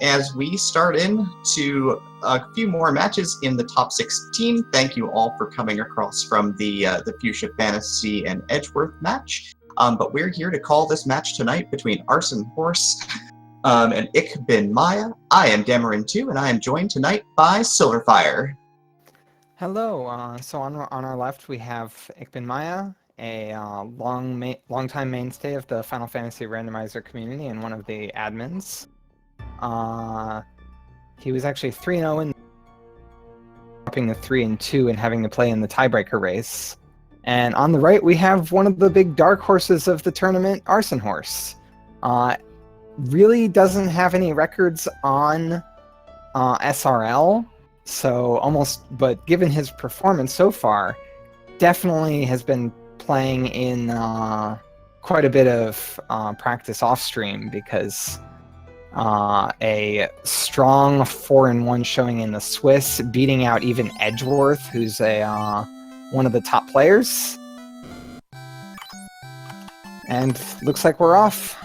As we start into a few more matches in the top 16, thank you all for coming across from the Fuchsia Fantasy and Edgeworth match. But we're here to call this match tonight between ArsonHorse and ichbinmiah. I am Damarin2, and I am joined tonight by Silverfire. Hello. So on our left we have ichbinmiah, a long-time mainstay of the Final Fantasy Randomizer community and one of the admins. He was actually 3-0 in dropping the 3-2 and having to play in the tiebreaker race. And on the right we have one of the big dark horses of the tournament, ArsonHorse. Really doesn't have any records on SRL. But given his performance so far, definitely has been playing in quite a bit of practice off-stream because a strong 4-1 showing in the Swiss, beating out even Edgeworth, who's one of the top players. And looks like we're off.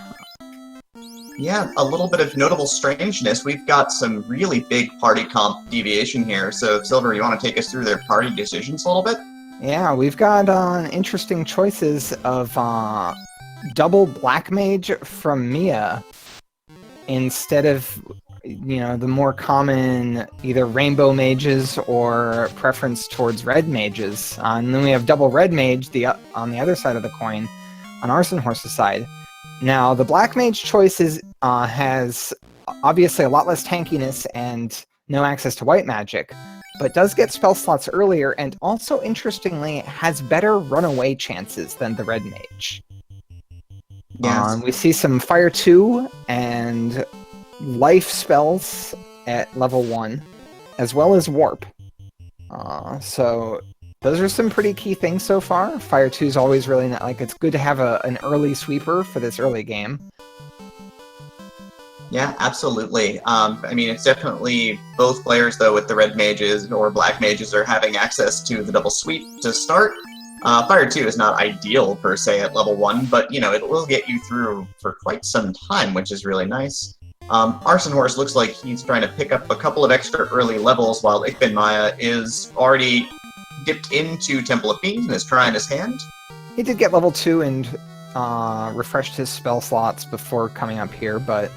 Yeah, a little bit of notable strangeness. We've got some really big party comp deviation here. So, Silver, you want to take us through their party decisions a little bit? Yeah, we've got interesting choices of double Black Mage from Mia instead of, the more common either Rainbow Mages or preference towards Red Mages. And then we have double Red Mage on the other side of the coin, on ArsonHorse's side. Now, the Black Mage choice has obviously a lot less tankiness and no access to white magic, but does get spell slots earlier and also, interestingly, has better runaway chances than the Red Mage. Yes. We see some Fire 2 and Life spells at level 1, as well as Warp. So those are some pretty key things so far. Fire 2 is always really it's good to have an early sweeper for this early game. Yeah, absolutely. It's definitely both players, though, with the Red Mages or Black Mages are having access to the double sweep to start. Fire 2 is not ideal, per se, at level 1, but, it will get you through for quite some time, which is really nice. ArsonHorse looks like he's trying to pick up a couple of extra early levels, while ichbinmiah is already dipped into Temple of Fiends and is trying his hand. He did get level 2 and refreshed his spell slots before coming up here, but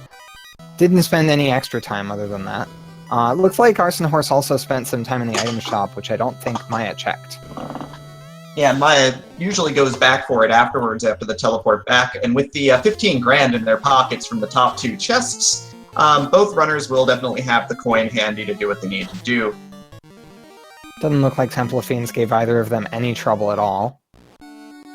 didn't spend any extra time other than that. It looks like ArsonHorse also spent some time in the item shop, which I don't think Maya checked. Yeah, Maya usually goes back for it afterwards after the teleport back, and with the 15 grand in their pockets from the top 2 chests, both runners will definitely have the coin handy to do what they need to do. Doesn't look like Temple of Fiends gave either of them any trouble at all.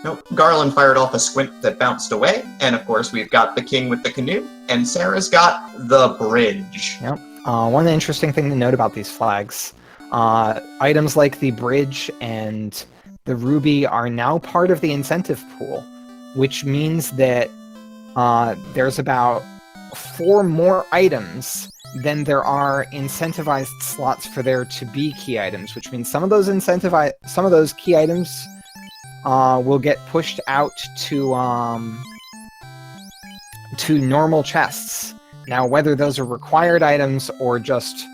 Nope, Garland fired off a squint that bounced away, and of course we've got the king with the canoe, and Sarah's got the bridge. Yep. One interesting thing to note about these flags, items like the bridge and the ruby are now part of the incentive pool, which means that there's about 4 more items than there are incentivized slots for there to be key items, which means some of those key items will get pushed out to normal chests. Now, whether those are required items or just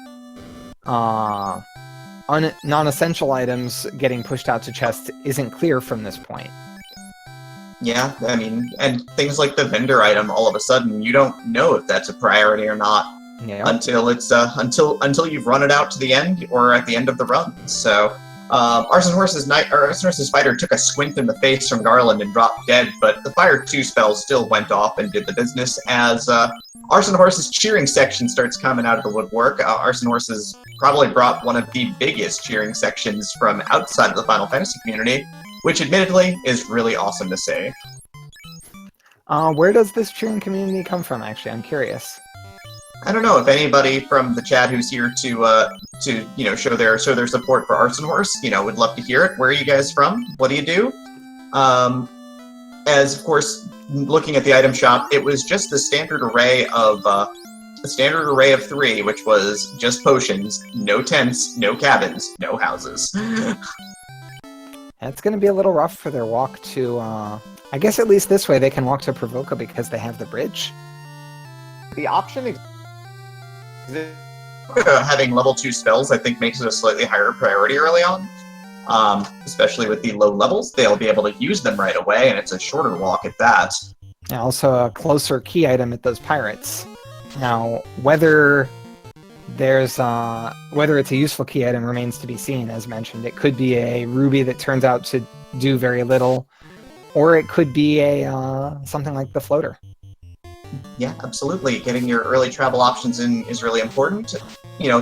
non-essential items getting pushed out to chests isn't clear from this point. Yeah, and things like the vendor item, all of a sudden, you don't know if that's a priority or not until it's until you've run it out to the end or at the end of the run. So, ArsonHorse's fighter took a squint in the face from Garland and dropped dead, but the Fire 2 spell still went off and did the business as ArsonHorse's cheering section starts coming out of the woodwork. ArsonHorse has probably brought one of the biggest cheering sections from outside of the Final Fantasy community, which admittedly is really awesome to say. Where does this cheering community come from, actually? I'm curious. I don't know if anybody from the chat who's here to show their support for ArsonHorse, would love to hear it. Where are you guys from? What do you do? As of course, looking at the item shop, it was just the standard array of 3, which was just potions, no tents, no cabins, no houses. It's going to be a little rough for their walk to. I guess at least this way they can walk to Provoca because they have the bridge. The option Having level 2 spells, I think, makes it a slightly higher priority early on. Especially with the low levels, they'll be able to use them right away, and it's a shorter walk at that. Yeah, also a closer key item at those pirates. Now, whether it's a useful key item remains to be seen, as mentioned. It could be a ruby that turns out to do very little, or it could be a something like the floater. Yeah, absolutely. Getting your early travel options in is really important.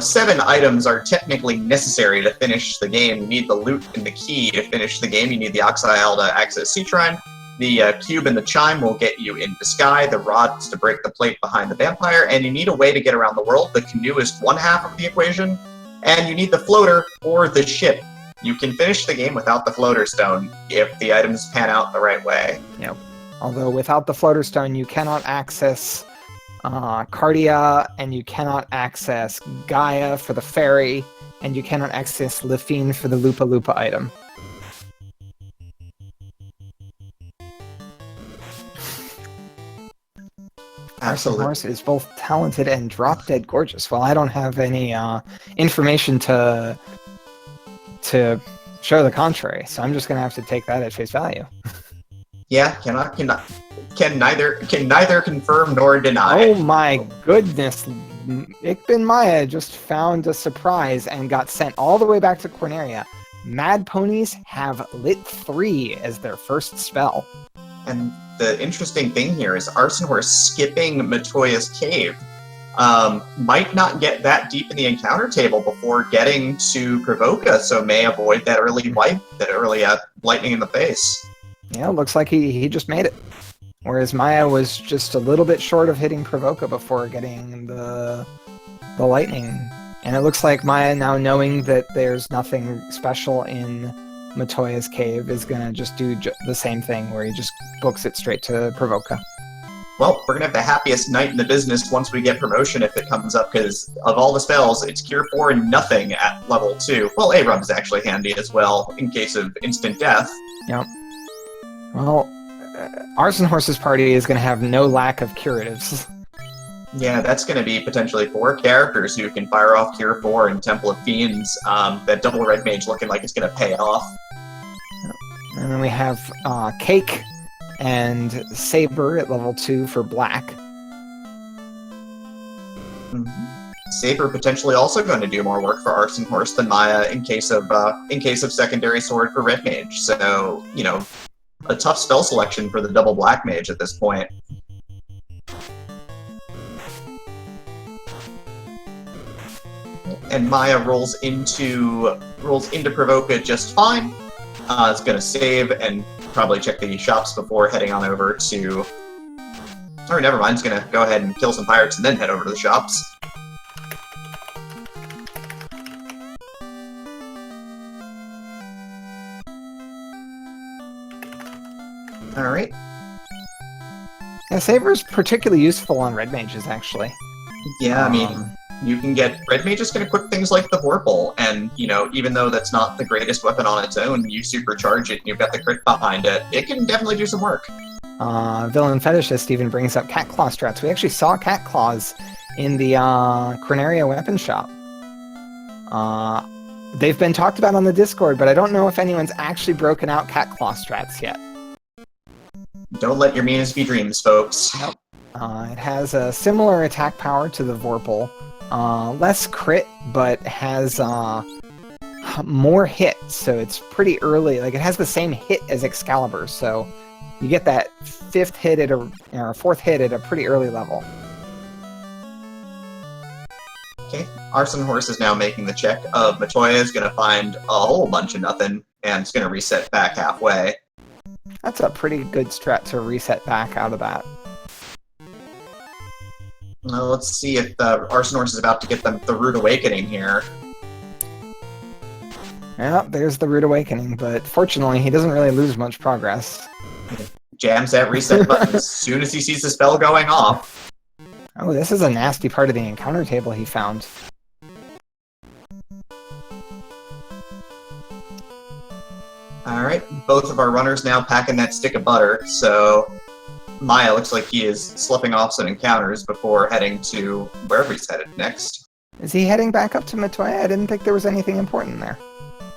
7 items are technically necessary to finish the game. You need the loot and the key to finish the game. You need the Oxile to access Sea Shrine. The cube and the chime will get you into Sky. The rods to break the plate behind the vampire. And you need a way to get around the world. The canoe is one half of the equation. And you need the floater or the ship. You can finish the game without the floater stone if the items pan out the right way. Yep. Although without the floater stone, you cannot access Cardia, and you cannot access Gaia for the ferry, and you cannot access Le Fiend for the Lupa Lupa item. ArsonHorse is both talented and drop-dead gorgeous. Well, I don't have any information to show the contrary, so I'm just going to have to take that at face value. Yeah, can neither confirm nor deny. Oh my goodness! ichbinmiah just found a surprise and got sent all the way back to Corneria. Mad Ponies have Lit 3 as their first spell. And the interesting thing here is ArsonHorse skipping Matoya's Cave. Might not get that deep in the encounter table before getting to Provoca, so may avoid that early wipe, that early lightning in the face. Yeah, looks like he just made it. Whereas Maya was just a little bit short of hitting Provoca before getting the lightning. And it looks like Maya, now knowing that there's nothing special in Matoya's Cave, is going to just do the same thing, where he just books it straight to Provoca. Well, we're going to have the happiest night in the business once we get promotion if it comes up, because of all the spells, it's Cure 4 and nothing at level 2. Well, A-Rub is actually handy as well, in case of instant death. Yep. Well, ArsonHorse's party is going to have no lack of curatives. Yeah, that's going to be potentially 4 characters who can fire off Cure 4 and Temple of Fiends. That double red mage looking like it's going to pay off. And then we have Cake and Saber at level 2 for black. Mm-hmm. Saber potentially also going to do more work for ArsonHorse than Maya in case of secondary sword for red mage. So, a tough spell selection for the double black mage at this point. And Maya rolls into Provoca just fine. It's going to save and probably check the shops before heading on over to... Or never mind, it's going to go ahead and kill some pirates and then head over to the shops. Alright. Yeah, Saber's particularly useful on red mages, actually. Yeah, I mean... You can get... Red Mage is going to equip things like the Vorpal, and, even though that's not the greatest weapon on its own, you supercharge it and you've got the crit behind it. It can definitely do some work. Villain Fetishist even brings up cat claw strats. We actually saw cat claws in the Corneria weapon shop. They've been talked about on the Discord, but I don't know if anyone's actually broken out cat claw strats yet. Don't let your meanest be dreams, folks. Nope. It has a similar attack power to the Vorpal. Less crit, but has more hit, so it's pretty early. Like, it has the same hit as Excalibur, so you get that fourth hit at a pretty early level. Okay, ArsonHorse is now making the check of Matoya is going to find a whole bunch of nothing, and it's going to reset back halfway. That's a pretty good strat to reset back out of that. Let's see if ArsonHorse is about to get the Rude Awakening here. Yeah, there's the Rude Awakening, but fortunately he doesn't really lose much progress. Jams that reset button as soon as he sees the spell going off. Oh, this is a nasty part of the encounter table he found. Alright, both of our runners now packing that stick of butter, so... Maya looks like he is slipping off some encounters before heading to wherever he's headed next. Is he heading back up to Matoya? I didn't think there was anything important there.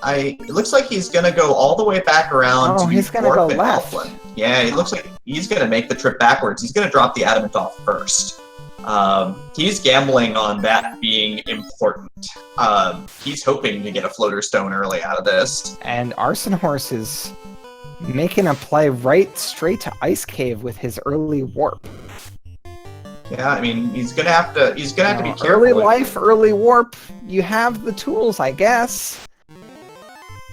It looks like he's gonna go all the way back around to he's gonna go left. Elfland. Yeah, it looks like he's gonna make the trip backwards. He's gonna drop the adamant off first. He's gambling on that being important. He's hoping to get a floater stone early out of this. And ArsonHorse is making a play right straight to Ice Cave with his early warp. Yeah, I mean, he's gonna have to be careful. Early life, early warp. You have the tools, I guess.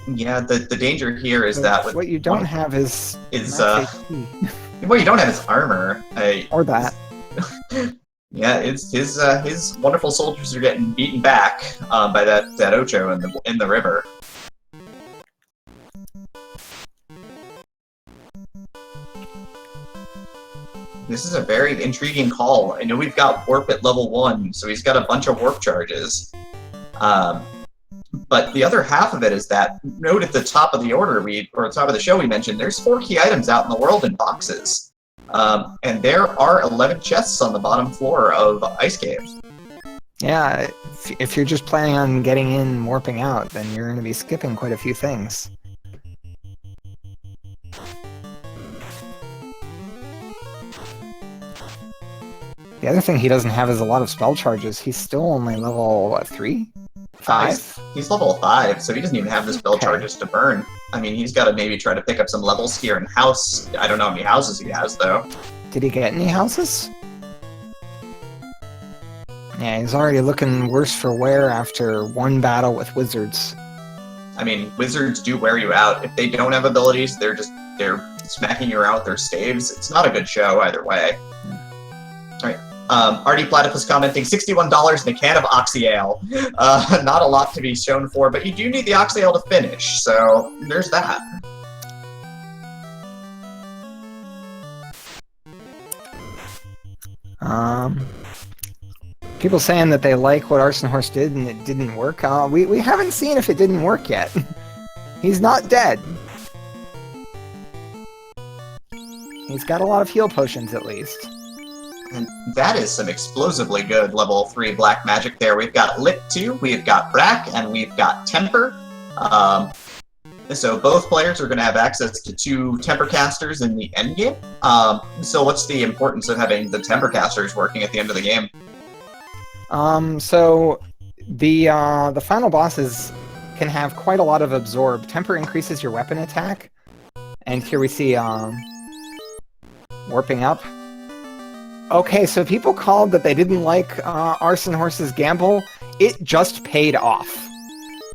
Yeah, the danger here is that with what you don't have is what you don't have is armor. Or that. Yeah, it's his wonderful soldiers are getting beaten back by that Ocho in the river. This is a very intriguing call. I know we've got warp at level 1, so he's got a bunch of warp charges. But the other half of it is that, note at the top of the order, top of the show we mentioned, there's 4 key items out in the world in boxes. And there are 11 chests on the bottom floor of Ice Cave. Yeah, if you're just planning on getting in and warping out, then you're going to be skipping quite a few things. The other thing he doesn't have is a lot of spell charges. He's still only level, what, 3? 5? He's level 5, so he doesn't even have the spell charges to burn. I mean, he's got to maybe try to pick up some levels here in house. I don't know how many houses he has, though. Did he get any houses? Yeah, he's already looking worse for wear after one battle with wizards. I mean, wizards do wear you out. If they don't have abilities, they're smacking you around with their staves. It's not a good show either way. Alright. Artie Platypus commenting, $61 in a can of Oxyale. Not a lot to be shown for, but you do need the Oxyale to finish, so there's that. People saying that they like what ArsonHorse did and it didn't work. We haven't seen if it didn't work yet. He's not dead. He's got a lot of heal potions, at least. And that is some explosively good level 3 black magic there. We've got Lit 2, we've got Brack, and we've got Temper. So both players are going to have access to 2 Temper casters in the endgame. So what's the importance of having the Temper casters working at the end of the game? So the final bosses can have quite a lot of absorb. Temper increases your weapon attack. And here we see warping up. Okay, so people called that they didn't like ArsonHorse's gamble. It just paid off.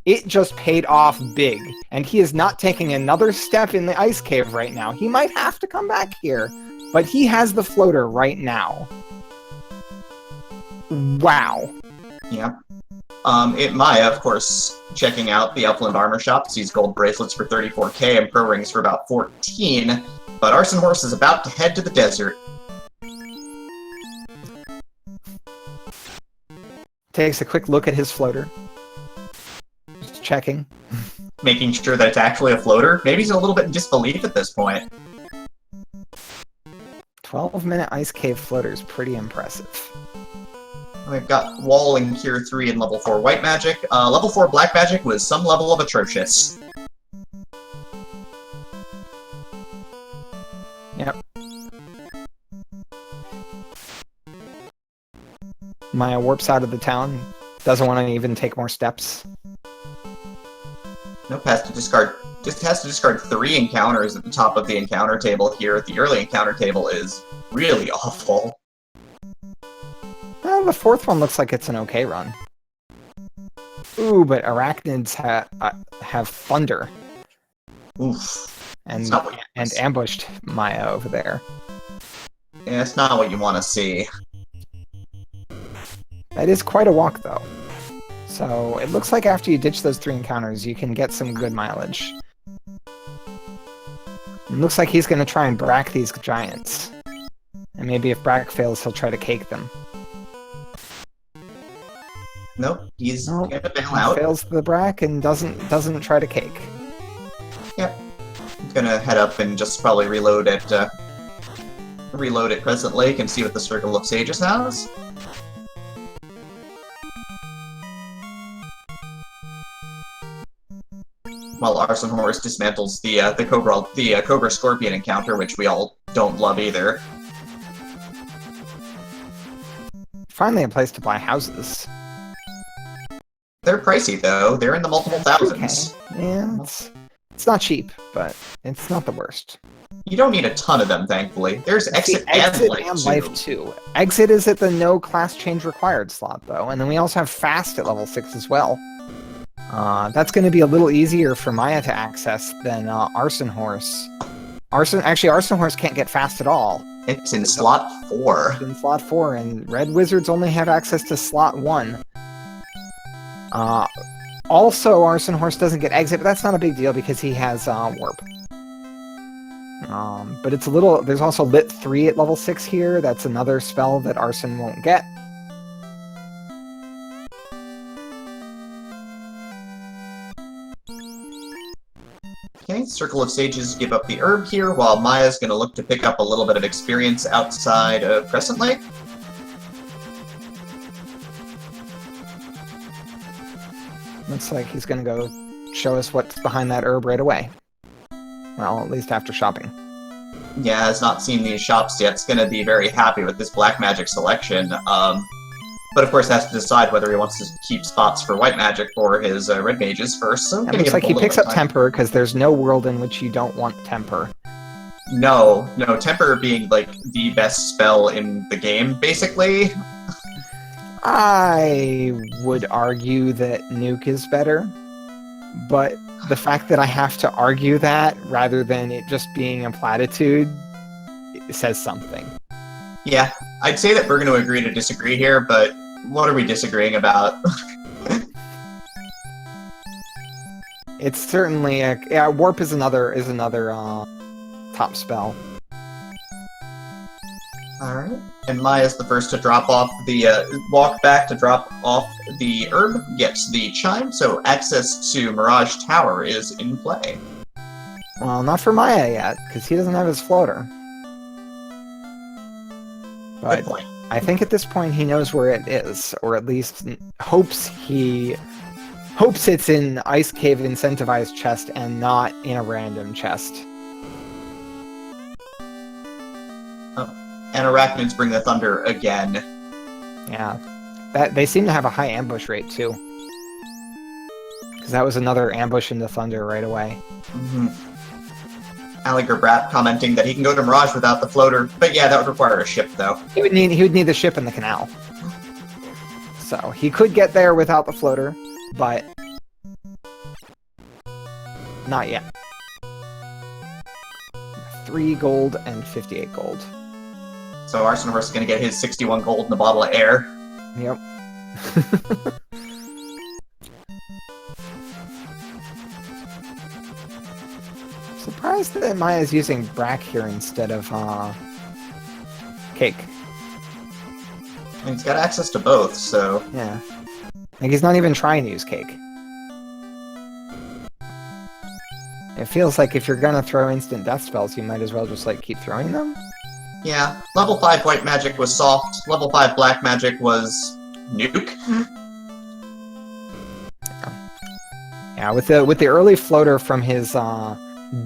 It just paid off big. And he is not taking another step in the ice cave right now. He might have to come back here, but he has the floater right now. Wow. Yeah. Maya, of course, checking out the Elfland Armor Shop, sees gold bracelets for 34k and pro rings for about 14, but ArsonHorse is about to head to the desert. Takes a quick look at his floater. Just checking. Making sure that it's actually a floater. Maybe he's a little bit in disbelief at this point. 12-minute ice cave floater is pretty impressive. We've got Wall and Cure 3 and level 4 white magic. Level 4 black magic was some level of atrocious. Yep. Maya warps out of the town. Doesn't want to even take more steps. Nope, has to discard 3 encounters at the top of the encounter table here. The early encounter table is really awful. Well, the 4th one looks like it's an okay run. Ooh, but arachnids have thunder. Oof. And ambushed Maya over there. Yeah, it's not what you want to see. That is quite a walk, though. So it looks like after you ditch those 3 encounters, you can get some good mileage. It looks like he's going to try and brack these giants. And maybe if Brack fails, he'll try to cake them. Nope, he's nope. Gonna bail out. Fails the Brack and doesn't try to cake. Yep. He's gonna head up and just probably reload at reload at Crescent Lake and see what the Circle of Sages has. While ArsonHorse dismantles the Cobra Scorpion encounter, which we all don't love either. Finally, a place to buy houses. They're pricey though. They're in the multiple thousands. Okay. Yeah, it's not cheap, but it's not the worst. You don't need a ton of them, thankfully. There's Exit and Life too. Exit is at the no class change required slot though, and then we also have Fast at level 6 as well. That's going to be a little easier for Maya to access than ArsonHorse. ArsonHorse can't get Fast at all. It's in slot 4. It's in slot 4, and Red Wizards only have access to slot 1. Also, ArsonHorse doesn't get Exit, but that's not a big deal because he has Warp. But it's a little... There's also Lit 3 at level 6 here. That's another spell that Arson won't get. Okay, Circle of Sages give up the herb here, while Maya's going to look to pick up a little bit of experience outside of Crescent Lake. Looks like he's going to go show us what's behind that herb right away. Well, at least after shopping. Yeah, has not seen these shops yet. It's going to be very happy with this black magic selection. But of course has to decide whether he wants to keep spots for white magic for his red mages first. So it looks like he picks up Temper, because there's no world in which you don't want Temper. No, Temper being like the best spell in the game, basically. I would argue that Nuke is better, but the fact that I have to argue that rather than it just being a platitude says something. Yeah, I'd say that we're going to agree to disagree here, but what are we disagreeing about? It's certainly yeah. Warp is another top spell. All right, and Maya's the first to drop off the walk back to drop off the herb, gets the chime, so access to Mirage Tower is in play. Well, not for Maya yet, because he doesn't have his floater. But Good point. I think at this point he knows where it is, or at least hopes it's in Ice Cave incentivized chest and not in a random chest. Oh, and Arachnids bring the thunder again. Yeah, they seem to have a high ambush rate too, because that was another ambush into thunder right away. Mm-hmm. Alliger Brat commenting that he can go to Mirage without the floater, but yeah, that would require a ship, though. He would need the ship in the canal. So he could get there without the floater, but not yet. 3 gold and 58 gold. So ArsonHorse is going to get his 61 gold in a bottle of air. Yep. Surprised that Maya's using Brack here instead of Cake. And he's got access to both, so... Yeah. Like, he's not even trying to use Cake. It feels like if you're gonna throw instant death spells, you might as well just, like, keep throwing them. Yeah, level 5 white magic was soft, level 5 black magic was... nuke? Yeah, with the early floater from his,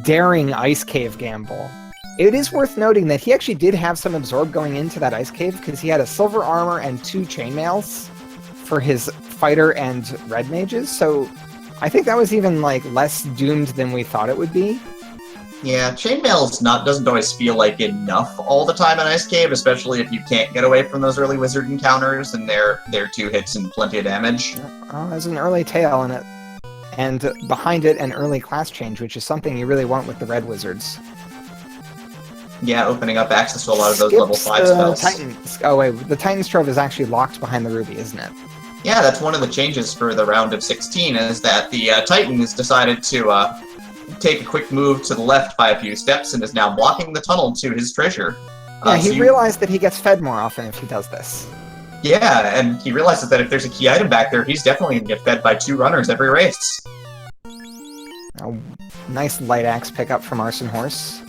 daring Ice Cave gamble. It is worth noting that he actually did have some absorb going into that Ice Cave because he had a silver armor and 2 chainmails for his fighter and red mages, so I think that was even like less doomed than we thought it would be. Yeah, chainmail's doesn't always feel like enough all the time in Ice Cave, especially if you can't get away from those early wizard encounters and they're 2 hits and plenty of damage. There's an early tail in it. And behind it, an early class change, which is something you really want with the Red Wizards. Yeah, opening up access to a lot of those level 5 spells. Titans. Oh wait, the Titan's Trove is actually locked behind the Ruby, isn't it? Yeah, that's one of the changes for the round of 16, is that the Titan has decided to take a quick move to the left by a few steps and is now blocking the tunnel to his treasure. Yeah, he realized that he gets fed more often if he does this. Yeah, and he realizes that if there's a key item back there, he's definitely going to get fed by 2 runners every race. A nice light axe pickup from ArsonHorse.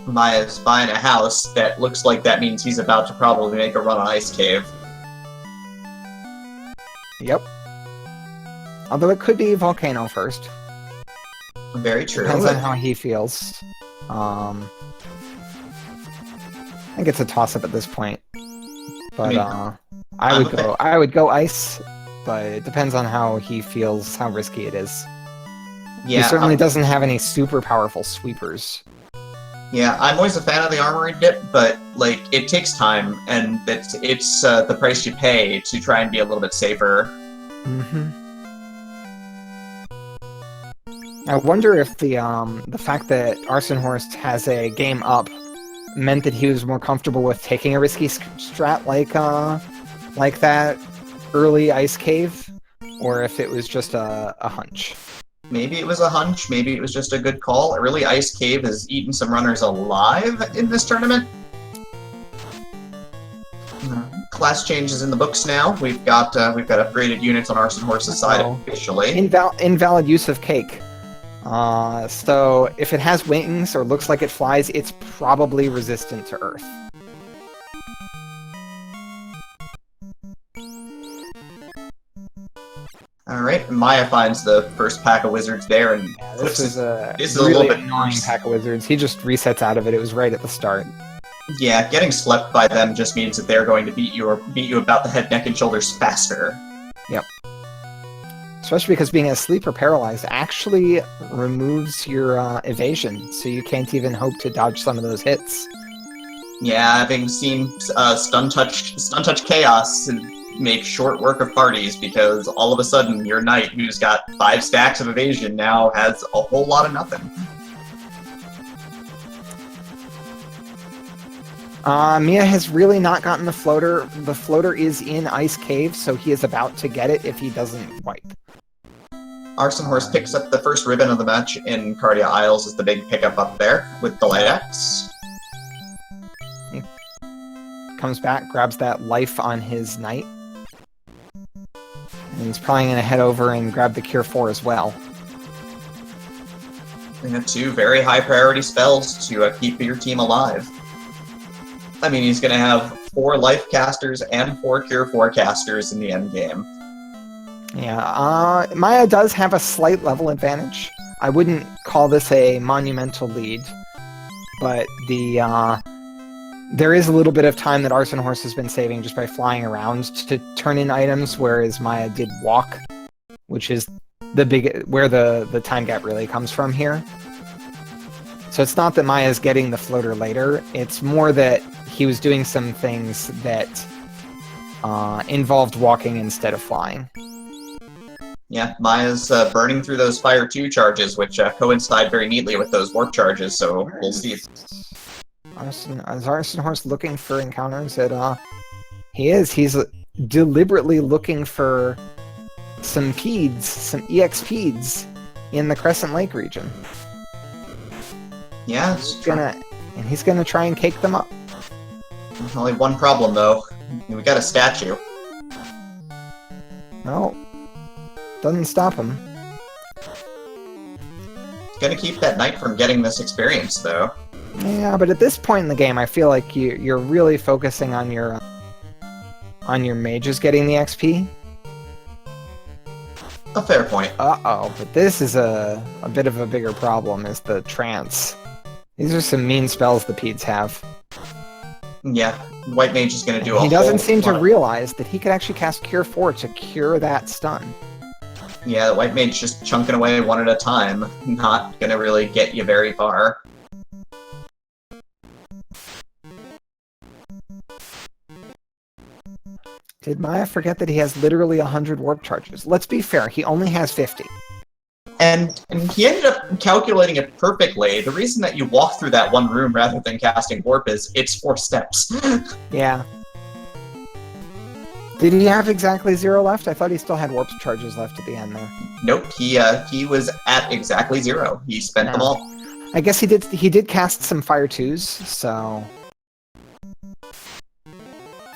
Maya's buying a house that looks like that means he's about to probably make a run on Ice Cave. Yep. Although it could be Volcano first. Very true. Depends on how he feels. I think it's a toss-up at this point. But I would go Ice, but it depends on how he feels, how risky it is. Yeah, he certainly doesn't have any super powerful sweepers. Yeah, I'm always a fan of the armory dip, but like it takes time, and it's the price you pay to try and be a little bit safer. Mm-hmm. I wonder if the fact that ArsonHorse has a game up meant that he was more comfortable with taking a risky strat like that early Ice Cave, or if it was just a hunch. Maybe it was a hunch, maybe it was just a good call. Early Ice Cave has eaten some runners alive in this tournament. Class changes in the books now. We've got upgraded units on ArsonHorse's side officially. Invalid use of cake. So if it has wings or looks like it flies, it's probably resistant to Earth. Alright, Maya finds the first pack of wizards there, and this is a really little bit annoying pack of wizards. He just resets out of it. It was right at the start. Yeah, getting slept by them just means that they're going to beat you about the head, neck, and shoulders faster. Yep. Especially because being asleep or paralyzed actually removes your evasion, so you can't even hope to dodge some of those hits. Yeah, having seen stun touch chaos make short work of parties, because all of a sudden your knight, who's got 5 stacks of evasion, now has a whole lot of nothing. Mia has really not gotten the floater. The floater is in Ice Cave, so he is about to get it if he doesn't wipe. ArsonHorse picks up the first ribbon of the match in Cardia Isles as the big pickup up there with the Light Axe. He comes back, grabs that life on his knight. And he's probably going to head over and grab the Cure 4 as well. And have 2 very high priority spells to keep your team alive. I mean, he's going to have 4 life casters and 4 Cure 4 casters in the endgame. Yeah, Maya does have a slight level advantage. I wouldn't call this a monumental lead, but there is a little bit of time that ArsonHorse has been saving just by flying around to turn in items, whereas Maya did walk, which is where the time gap really comes from here. So it's not that Maya's getting the floater later, it's more that he was doing some things that involved walking instead of flying. Yeah, Maya's burning through those Fire 2 charges, which coincide very neatly with those Warp charges, so we'll see. Is ArsonHorse looking for encounters? He is. He's deliberately looking for some PEDs, some EX PEDs in the Crescent Lake region. Yeah, he's gonna try and cake them up. There's only one problem, though. We got a statue. No, doesn't stop him. Gonna keep that knight from getting this experience, though. Yeah, but at this point in the game, I feel like you're really focusing on your mages getting the XP. A fair point. Uh-oh, but this is a bit of a bigger problem, is the trance. These are some mean spells the Peds have. Yeah, White Mage is going to do a whole He doesn't seem to lot. realize that he could actually cast Cure 4 to cure that stun. Yeah, the White Mage just chunking away one at a time. Not going to really get you very far. Did Maya forget that he has literally 100 warp charges? Let's be fair, he only has 50. And he ended up calculating it perfectly. The reason that you walk through that one room rather than casting warp is it's 4 steps. Yeah. Did he have exactly 0 left? I thought he still had warp charges left at the end there. Nope, he was at exactly 0. He spent them all. I guess he did cast some Fire 2s, so...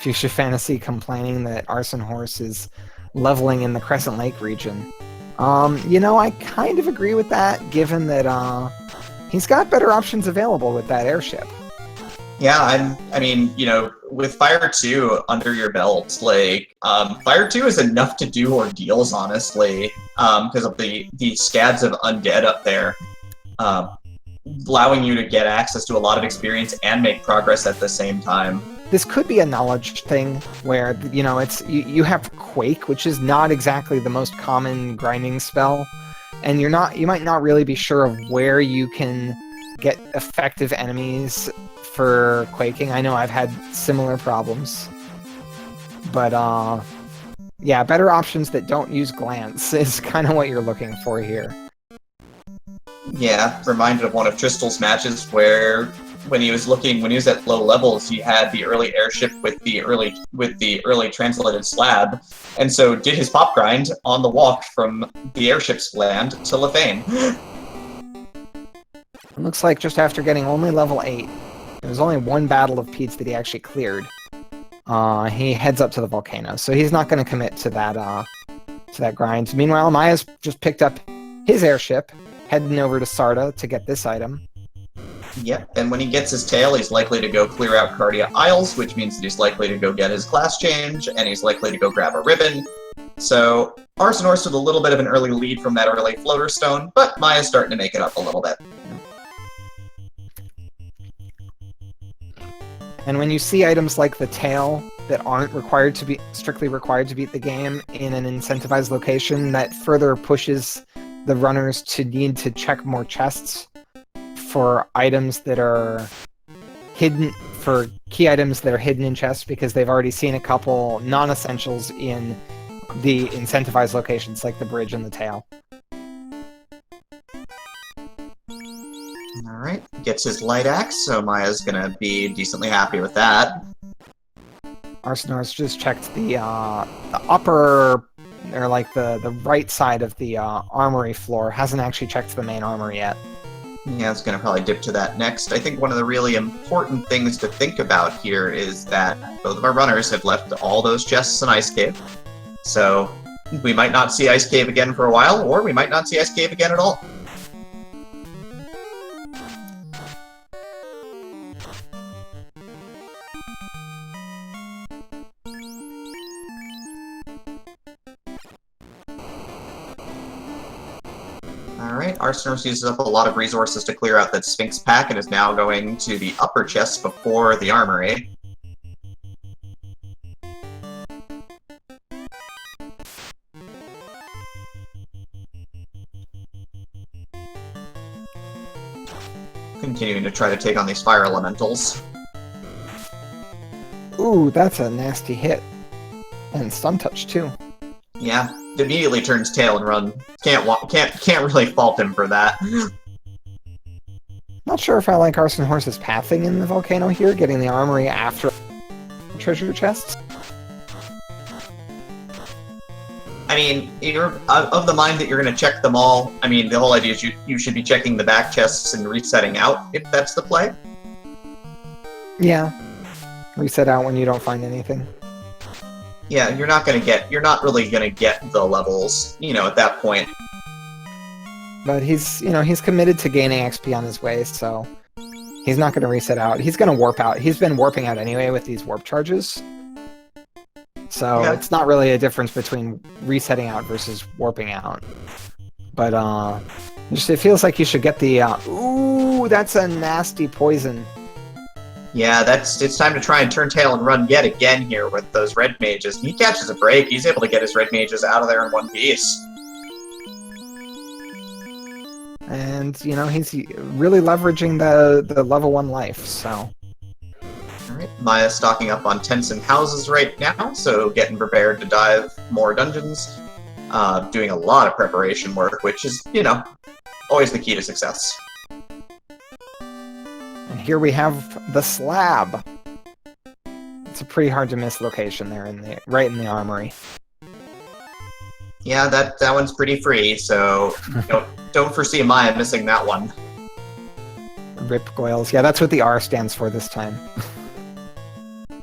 Fuchsia Fantasy complaining that ArsonHorse is leveling in the Crescent Lake region. You know, I kind of agree with that, given that he's got better options available with that airship. Yeah, I mean, you know, with Fire 2 under your belt, like, Fire 2 is enough to do ordeals, honestly, because of the scads of undead up there, allowing you to get access to a lot of experience and make progress at the same time. This could be a knowledge thing where, you know, it's you have Quake, which is not exactly the most common grinding spell, and you might not really be sure of where you can get effective enemies for quaking. I know I've had similar problems. But, yeah, better options that don't use glance is kind of what you're looking for here. Yeah, reminded of one of Tristle's matches where when he was at low levels, he had the early airship with the early translated slab, and so did his pop grind on the walk from the airship's land to Lefane. It looks like just after getting only level 8, there was only one battle of Pete's that he actually cleared. He heads up to the volcano, so he's not going to commit to that grind. Meanwhile, Maya's just picked up his airship, heading over to Sarda to get this item. Yep, and when he gets his tail, he's likely to go clear out Cardia Isles, which means that he's likely to go get his class change, and he's likely to go grab a ribbon. So, ArsonHorse with a little bit of an early lead from that early floater stone, but Maya's starting to make it up a little bit. And when you see items like the tail that aren't strictly required to beat the game in an incentivized location, that further pushes the runners to need to check more chests for items that are hidden, for key items that are hidden in chests, because they've already seen a couple non-essentials in the incentivized locations, like the bridge and the tail. Alright, gets his light axe, so Maya's gonna be decently happy with that. ArsonHorse just checked the upper, or like the right side of the armory floor. Hasn't actually checked the main armor yet. Yeah, it's gonna probably dip to that next. I think one of the really important things to think about here is that both of our runners have left all those chests in Ice Cave. So, we might not see Ice Cave again for a while, or we might not see Ice Cave again at all. Alright, ArsonHorse uses up a lot of resources to clear out that Sphinx pack and is now going to the upper chests before the armory. Continuing to try to take on these fire elementals. Ooh, that's a nasty hit. And stun touch, too. Yeah, immediately turns tail and run. Can't really fault him for that. Not sure if I like ArsonHorse's pathing in the volcano here, getting the armory after treasure chests. I mean, you're of the mind that you're going to check them all. I mean, the whole idea is you should be checking the back chests and resetting out, if that's the play. Yeah. Reset out when you don't find anything. Yeah, you're not really gonna get the levels, you know, at that point. But he's committed to gaining XP on his way, so he's not gonna reset out. He's gonna warp out. He's been warping out anyway with these warp charges. So yeah. It's not really a difference between resetting out versus warping out. But it feels like you should get the ooh, that's a nasty poison. Yeah, it's time to try and turn tail and run yet again here with those red mages. He catches a break. He's able to get his red mages out of there in one piece. And, you know, he's really leveraging the level 1 life, so... Alright, Maya's stocking up on tents and houses right now, so getting prepared to dive more dungeons. Doing a lot of preparation work, which is, you know, always the key to success. And here we have the slab. It's a pretty hard to miss location there, right in the armory. Yeah, that one's pretty free, so don't foresee Maya missing that one. Rip Goyles. Yeah, that's what the R stands for this time.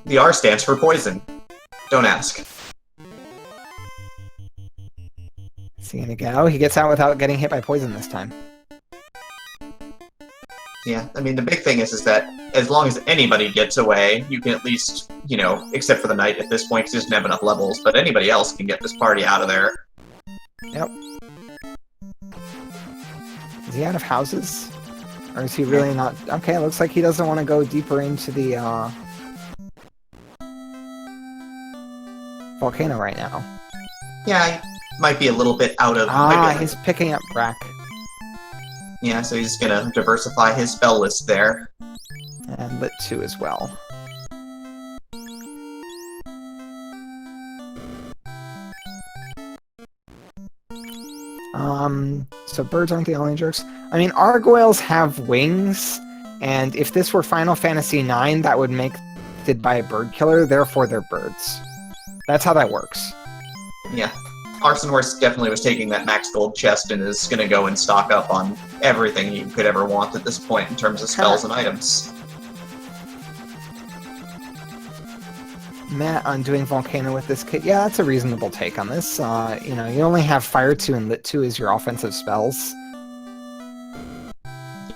The R stands for poison. Don't ask. See, and again, oh, he gets out without getting hit by poison this time. Yeah, I mean, the big thing is that as long as anybody gets away, you can at least, you know, except for the knight at this point, because he doesn't have enough levels, but anybody else can get this party out of there. Yep. Is he out of houses? Or is he really not? Okay, it looks like he doesn't want to go deeper into the volcano right now. Yeah, he might be a little bit out of... He's picking up Brack. Yeah, so he's gonna diversify his spell list there. And Lit 2 as well. So birds aren't the only jerks. I mean, Gargoyles have wings, and if this were Final Fantasy IX, that would make it by a bird killer, therefore they're birds. That's how that works. Yeah. ArsonHorse definitely was taking that max gold chest and is gonna go and stock up on everything you could ever want at this point in terms of spells and items. Matt on doing Volcano with this kit. Yeah, that's a reasonable take on this. You know, you only have Fire 2 and Lit 2 as your offensive spells.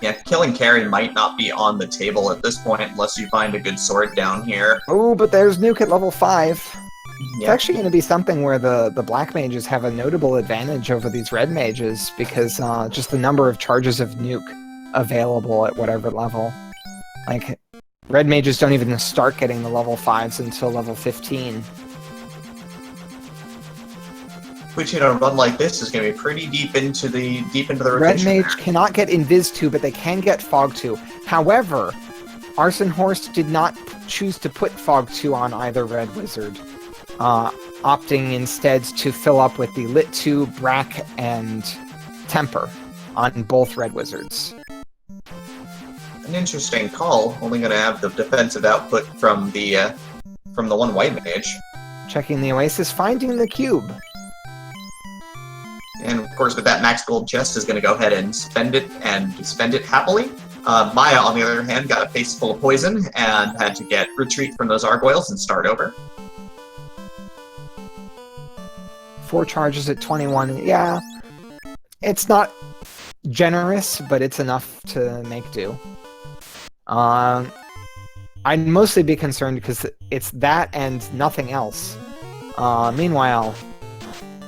Yeah, killing carry might not be on the table at this point unless you find a good sword down here. Oh, but there's Nuke at level 5. Yeah. It's actually going to be something where the black mages have a notable advantage over these red mages because just the number of charges of Nuke available at whatever level. Like, red mages don't even start getting the level 5s until level 15. Which, in a run like this, is going to be pretty deep into the rotation. Red mage cannot get Invis 2, but they can get Fog 2. However, ArsonHorse did not choose to put Fog 2 on either red wizard, opting instead to fill up with the Lit 2, Brack, and Temper on both red wizards. An interesting call. Only going to have the defensive output from the one white mage. Checking the Oasis, finding the cube. And of course, with that max gold chest, is going to go ahead and spend it happily. Maya, on the other hand, got a face full of poison and had to get retreat from those Gargoyles and start over. 4 charges at 21. Yeah, it's not generous, but it's enough to make do. I'd mostly be concerned because it's that and nothing else. Meanwhile,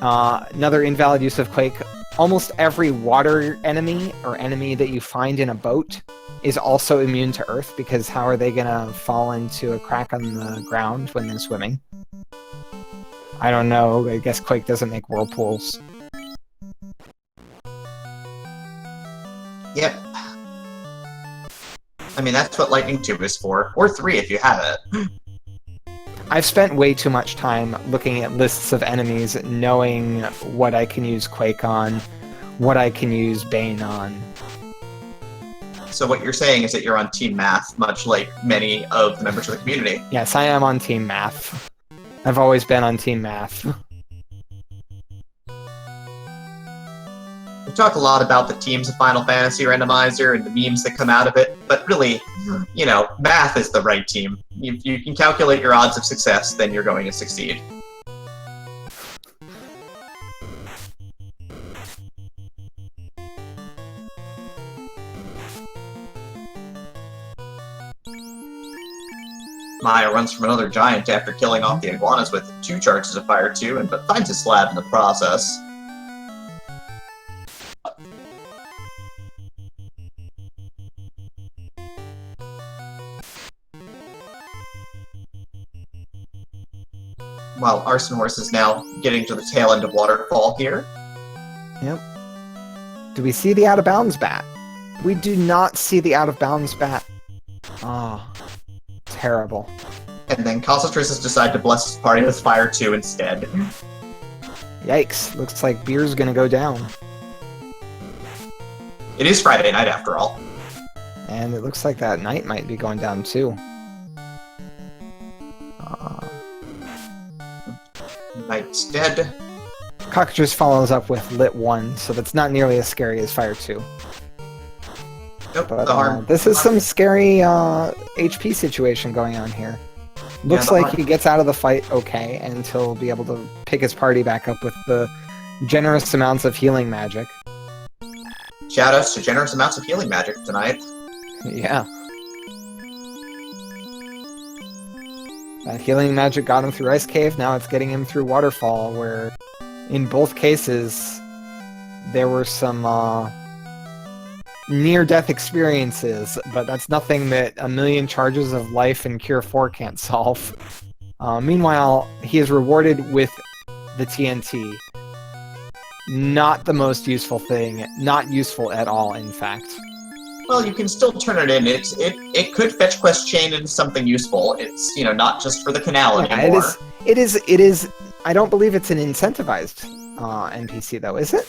another invalid use of Quake. Almost every water enemy or enemy that you find in a boat is also immune to Earth, because how are they gonna fall into a crack on the ground when they're swimming? I don't know. I guess Quake doesn't make whirlpools. Yep. I mean, that's what Lightning Tube is for. Or 3 if you have it. I've spent way too much time looking at lists of enemies, knowing what I can use Quake on, what I can use Bane on. So what you're saying is that you're on Team Math, much like many of the members of the community. Yes, I am on Team Math. I've always been on Team Math. We talk a lot about the teams of Final Fantasy Randomizer and the memes that come out of it, but really, you know, math is the right team. If you can calculate your odds of success, then you're going to succeed. Maya runs from another giant after killing off the iguanas with 2 charges of Fire 2, but finds a slab in the process. While ArsonHorse is now getting to the tail end of Waterfall here. Yep. Do we see the out-of-bounds bat? We do not see the out-of-bounds bat. Oh, terrible. And then Cossetris has decided to bless his party with Fire 2 instead. Yikes, looks like beer's gonna go down. It is Friday night after all. And it looks like that knight might be going down too. Knight's dead. Cockatrice follows up with Lit 1, so that's not nearly as scary as Fire 2. Nope, But this is some scary HP situation going on here. Looks like he gets out of the fight okay, and he'll be able to pick his party back up with the generous amounts of healing magic. Shoutouts to generous amounts of healing magic tonight. Yeah. That healing magic got him through Ice Cave, now it's getting him through Waterfall, where in both cases there were some near-death experiences, but that's nothing that a million charges of life and Cure 4 can't solve. Meanwhile, he is rewarded with the TNT. Not the most useful thing, not useful at all, in fact. Well, you can still turn it in. It could fetch quest chain into something useful. It's, you know, not just for the canal anymore. It is. I don't believe it's an incentivized NPC though, is it?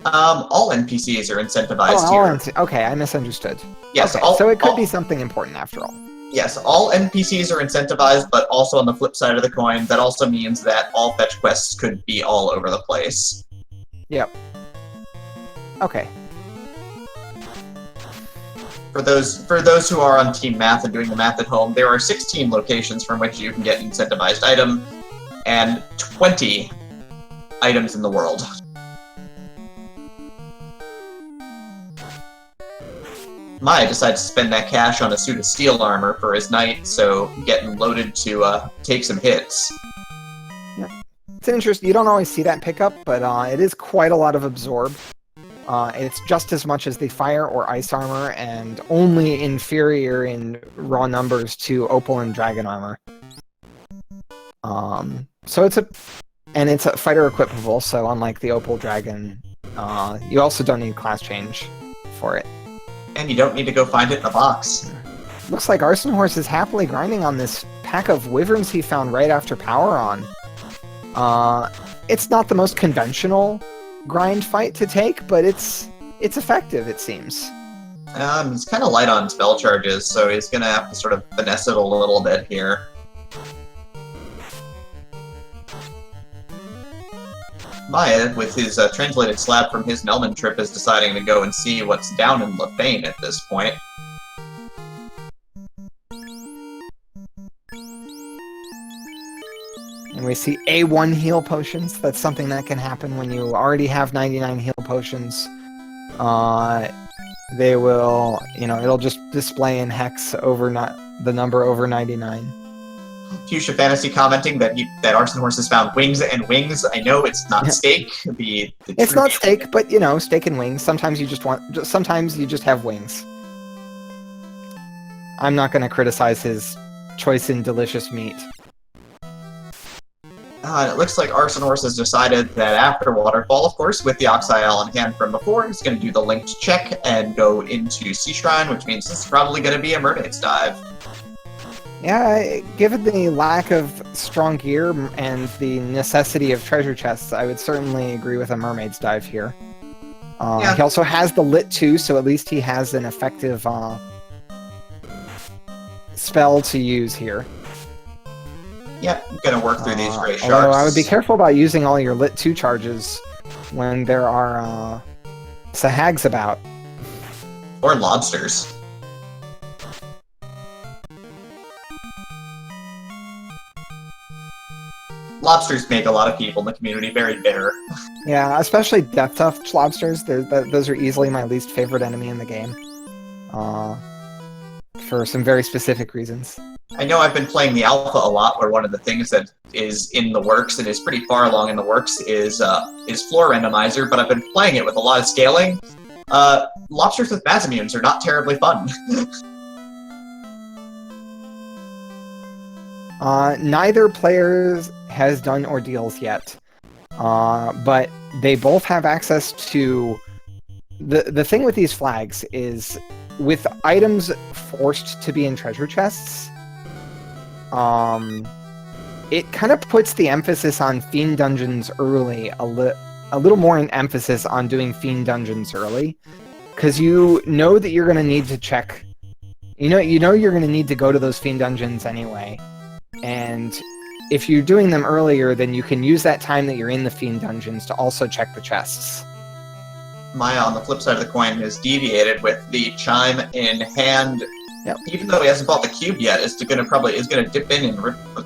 All NPCs are incentivized here. Okay, I misunderstood. Yes, okay, so it could be something important after all. Yes, all NPCs are incentivized, but also on the flip side of the coin, that also means that all fetch quests could be all over the place. Yep. Okay. For those who are on team math and doing the math at home, there are 16 locations from which you can get an incentivized item, and 20 items in the world. Maya decides to spend that cash on a suit of steel armor for his knight, so getting loaded to take some hits. Yeah. It's interesting. You don't always see that pickup, but it is quite a lot of absorb. It's just as much as the fire or ice armor, and only inferior in raw numbers to opal and dragon armor. So it's a fighter equipable. So unlike the opal dragon, you also don't need class change for it. And you don't need to go find it in a box. Looks like ArsonHorse is happily grinding on this pack of wyverns he found right after Power On. It's not the most conventional grind fight to take, but it's effective, it seems. He's kind of light on spell charges, so he's gonna have to sort of finesse it a little bit here. Maya, with his translated slab from his Nelman trip, is deciding to go and see what's down in Lefane at this point. And we see A1 heal potions. That's something that can happen when you already have 99 heal potions. They will, it'll just display in hex over the number over 99. Fuchsia Fantasy commenting that ArsonHorse has found wings and wings. I know it's not steak. It's not steak, but steak and wings. Sometimes you just have wings. I'm not going to criticize his choice in delicious meat. It looks like ArsonHorse has decided that after Waterfall, of course, with the Oxyal in hand from before, he's going to do the linked check and go into Sea Shrine, which means this is probably going to be a Mermaid's Dive. Yeah, given the lack of strong gear and the necessity of treasure chests, I would certainly agree with a Mermaid's Dive here. He also has the Lit 2, so at least he has an effective spell to use here. Yep, I'm gonna work through these gray sharks. Although I would be careful about using all your Lit 2 charges when there are sahags about. Or lobsters. Lobsters make a lot of people in the community very bitter. Yeah, especially Death Touch lobsters. Those are easily my least favorite enemy in the game. For some very specific reasons. I know I've been playing the alpha a lot, where one of the things that is in the works and is pretty far along in the works is floor randomizer, but I've been playing it with a lot of scaling. Lobsters with Mazimunes are not terribly fun. Neither player has done ordeals yet, but they both have access to... The thing with these flags is, with items forced to be in treasure chests, it kind of puts the emphasis on Fiend dungeons early, a little more in emphasis on doing Fiend dungeons early, because you know that you're going to need to check, you know you're going to need to go to those Fiend dungeons anyway, and if you're doing them earlier, then you can use that time that you're in the Fiend dungeons to also check the chests. Maya, on the flip side of the coin, has deviated with the chime in hand. Yep. Even though he hasn't bought the cube yet, is gonna dip in and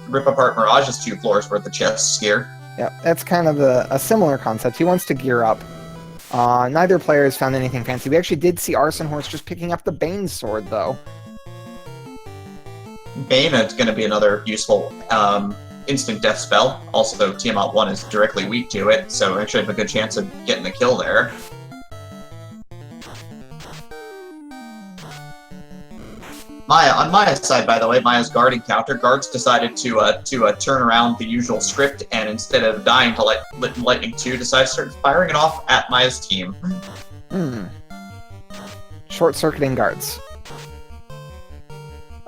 rip apart Mirage's 2 floors worth of chests here. Yep, that's kind of a similar concept. He wants to gear up. Neither player has found anything fancy. We actually did see ArsonHorse just picking up the Bane sword, though. Bane is going to be another useful instant death spell. Also, Tiamat 1 is directly weak to it, so actually have a good chance of getting the kill there. Maya, on Maya's side, by the way, Maya's guarding counter, guards decided to turn around the usual script, and instead of dying to Lightning 2, decided to start firing it off at Maya's team. Short-circuiting guards.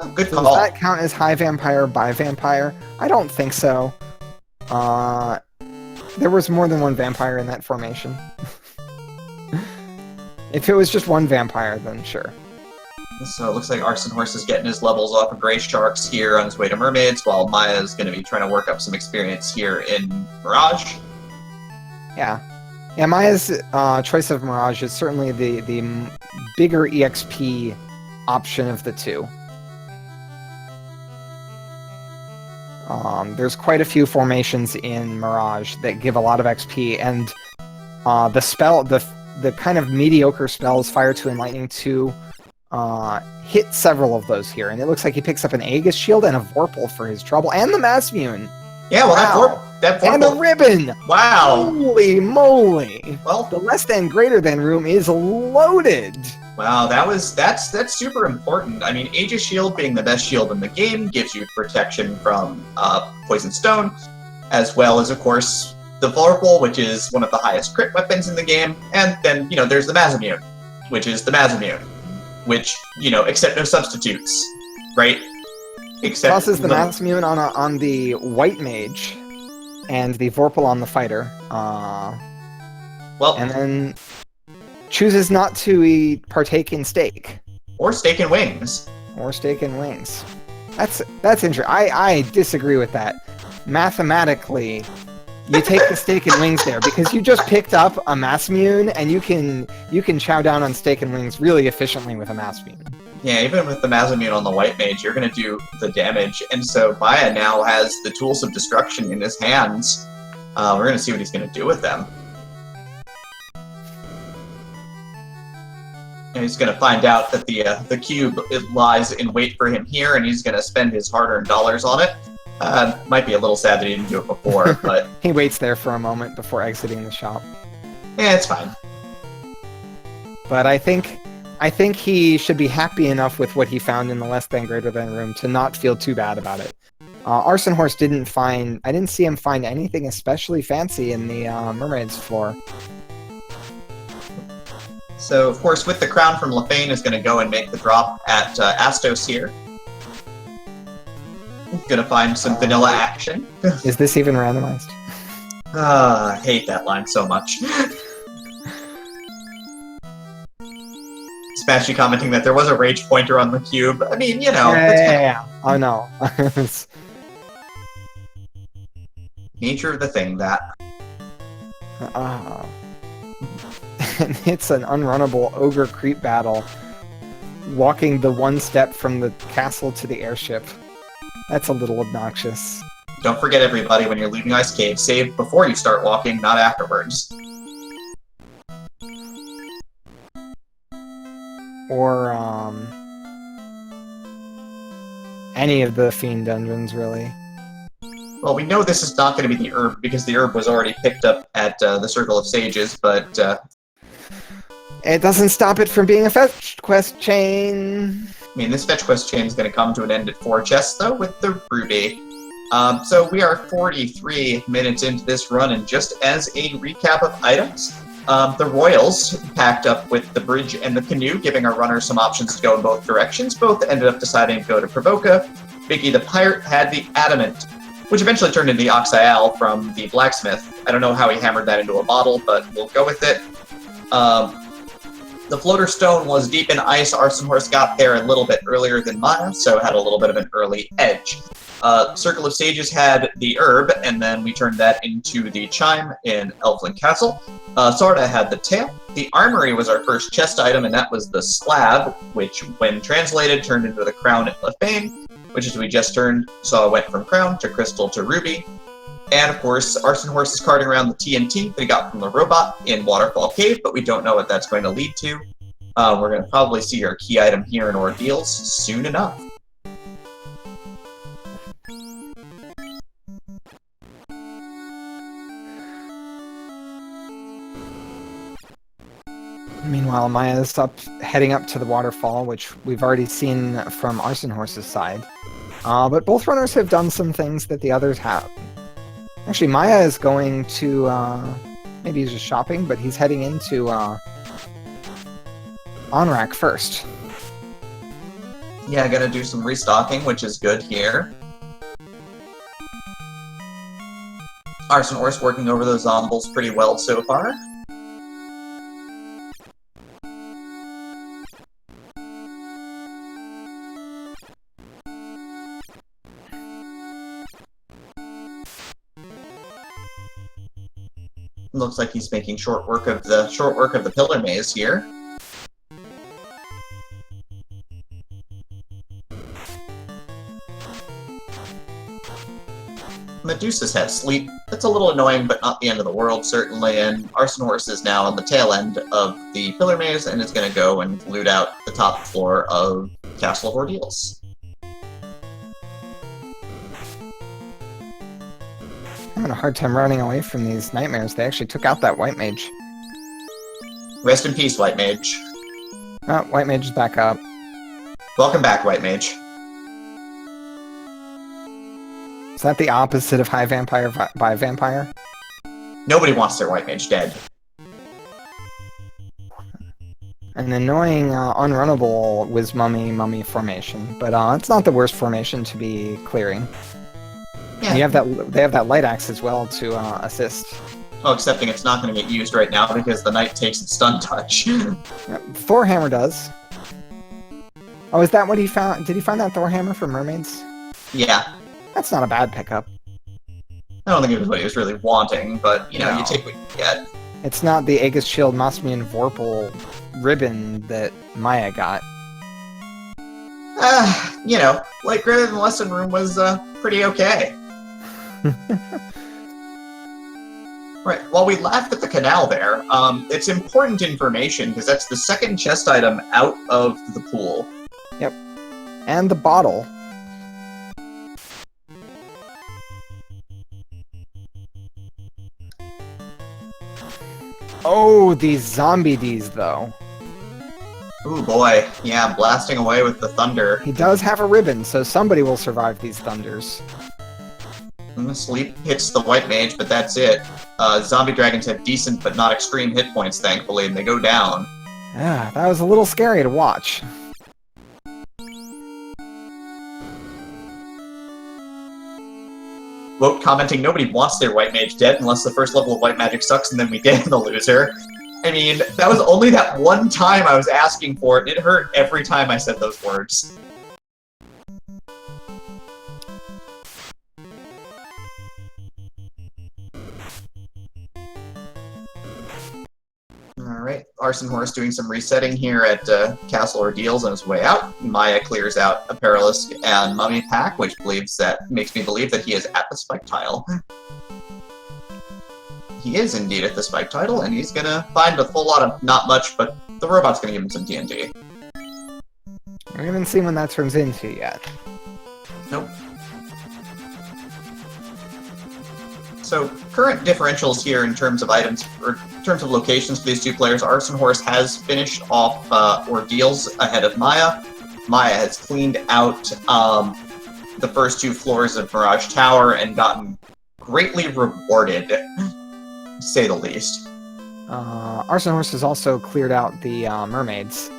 Oh, good So call. does that count as high vampire by vampire? I don't think so. There was more than one vampire in that formation. If it was just one vampire, then sure. So it looks like ArsonHorse is getting his levels off of Gray Sharks here on his way to Mermaids, while Maya is going to be trying to work up some experience here in Mirage. Yeah. Yeah, Maya's choice of Mirage is certainly the bigger EXP option of the two. There's quite a few formations in Mirage that give a lot of XP, and the kind of mediocre spells, Fire 2 and Lightning 2, hit several of those here, and it looks like he picks up an Aegis Shield and a Vorpal for his trouble, and the Masmune! Yeah, well, Wow. that And a Vorpal... ribbon! Wow! Holy moly! Well, The less than greater than room is loaded! wow, that's super important. I mean, Aegis Shield being the best shield in the game gives you protection from Poison Stone, as well as, of course, the Vorpal, which is one of the highest crit weapons in the game, and then, there's the Masmune, which is the Masmune, which, accept no substitutes, right? Except Tosses the Masmune on the White Mage, and the Vorpal on the Fighter, well, and then chooses not to partake in Stake. or Steak and Wings. Or Stake and Wings. That's interesting. I disagree with that. Mathematically, you take the Steak and Wings there, because you just picked up a Masmune, and you can chow down on Steak and Wings really efficiently with a Masmune. Yeah, even with the Masmune on the White Mage, you're going to do the damage, and so Maya now has the Tools of Destruction in his hands. We're going to see what he's going to do with them. And he's going to find out that the cube lies in wait for him here, and he's going to spend his hard-earned dollars on it. Might be a little sad that he didn't do it before, but... He waits there for a moment before exiting the shop. Yeah, it's fine. But I think he should be happy enough with what he found in the less than greater than room to not feel too bad about it. ArsonHorse I didn't see him find anything especially fancy in the Mermaids floor. So, of course, with the Crown from Lefane is going to go and make the drop at Astos here. Going to find some vanilla action. Is this even randomized? I hate that line so much. Smashy commenting that there was a rage pointer on the cube. I mean, Yeah. Oh no. Nature of the thing, that. And it's an unrunnable ogre creep battle, walking the one step from the castle to the airship. That's a little obnoxious. Don't forget, everybody, when you're leaving Ice Cave, save before you start walking, not afterwards. Or, any of the Fiend dungeons, really. Well, we know this is not going to be the herb, because the herb was already picked up at the Circle of Sages, but... It doesn't stop it from being a fetch quest chain! I mean, this fetch quest chain is going to come to an end at 4 chests, though, with the Ruby. So we are 43 minutes into this run, and just as a recap of items, the Royals packed up with the bridge and the canoe, giving our runners some options to go in both directions. Both ended up deciding to go to Provoca. Biggie the Pirate had the Adamant, which eventually turned into the Oxyal from the Blacksmith. I don't know how he hammered that into a bottle, but we'll go with it. The Floater Stone was deep in ice. ArsonHorse got there a little bit earlier than Maya, so had a little bit of an early edge. Circle of Sages had the herb, and then we turned that into the chime in Elflin Castle. Sarda had the tail. The armory was our first chest item, and that was the slab, which, when translated, turned into the crown at Lefane, which, as we just turned, saw went from crown to crystal to ruby. And of course, ArsonHorse is carting around the TNT that he got from the robot in Waterfall Cave, but we don't know what that's going to lead to. We're going to probably see our key item here in Ordeals soon enough. Meanwhile, Maya's heading up to the waterfall, which we've already seen from ArsonHorse's side. But both runners have done some things that the others have. Actually, Maya is going to, maybe he's just shopping, but he's heading into Onrak first. Yeah, gonna do some restocking, which is good here. ArsonHorse working over those zombies pretty well so far. Looks like he's making short work of the pillar maze here. Medusa's had sleep. That's a little annoying, but not the end of the world, certainly, and ArsonHorse is now on the tail end of the pillar maze and is going to go and loot out the top floor of Castle of Ordeals. I'm having a hard time running away from these nightmares. They actually took out that white mage. Rest in peace, White Mage. Oh, white mage is back up. Welcome back, White Mage. Is that the opposite of high vampire by vampire? Nobody wants their White Mage dead. An annoying, unrunnable Wiz Mummy formation, but it's not the worst formation to be clearing. Yeah. They have that light axe as well to assist. Oh, excepting it's not going to get used right now because the knight takes its stun touch. Yep, Thor hammer does. Oh, is that what he found? Did he find that Thor hammer for mermaids? Yeah. That's not a bad pickup. I don't think it was what he was really wanting, but, you know, No. you take what you get. It's not the Aegis Shield Mosmian Vorpal ribbon that Maya got. You know, Light Greater Than Lesson Room was, pretty okay. Right, while we laughed at the canal there, it's important information, because that's the second chest item out of the pool. Yep. And the bottle. Oh, these zombie Ds, though. Ooh, boy. Yeah, blasting away with the thunder. He does have a ribbon, so somebody will survive these thunders. Sleep hits the White Mage, but that's it. Zombie dragons have decent but not extreme hit points, thankfully, and they go down. Yeah, that was a little scary to watch. Vote commenting, nobody wants their White Mage dead unless the first level of White Magic sucks and then we get the loser. I mean, that was only that one time I was asking for it, and it hurt every time I said those words. Alright, ArsonHorse doing some resetting here at Castle Ordeals on his way out. Maya clears out a Perilous and Mummy pack, which makes me believe that he is at the Spike Tile. He is indeed at the Spike Tile, and he's gonna find a full lot of not much, but the robot's gonna give him some TNT. We haven't seen when that turns into yet. Nope. So, current differentials here in terms of items, or in terms of locations for these two players, ArsonHorse has finished off Ordeals ahead of Maya. Maya has cleaned out the first two floors of Mirage Tower and gotten greatly rewarded, to say the least. ArsonHorse has also cleared out the mermaids,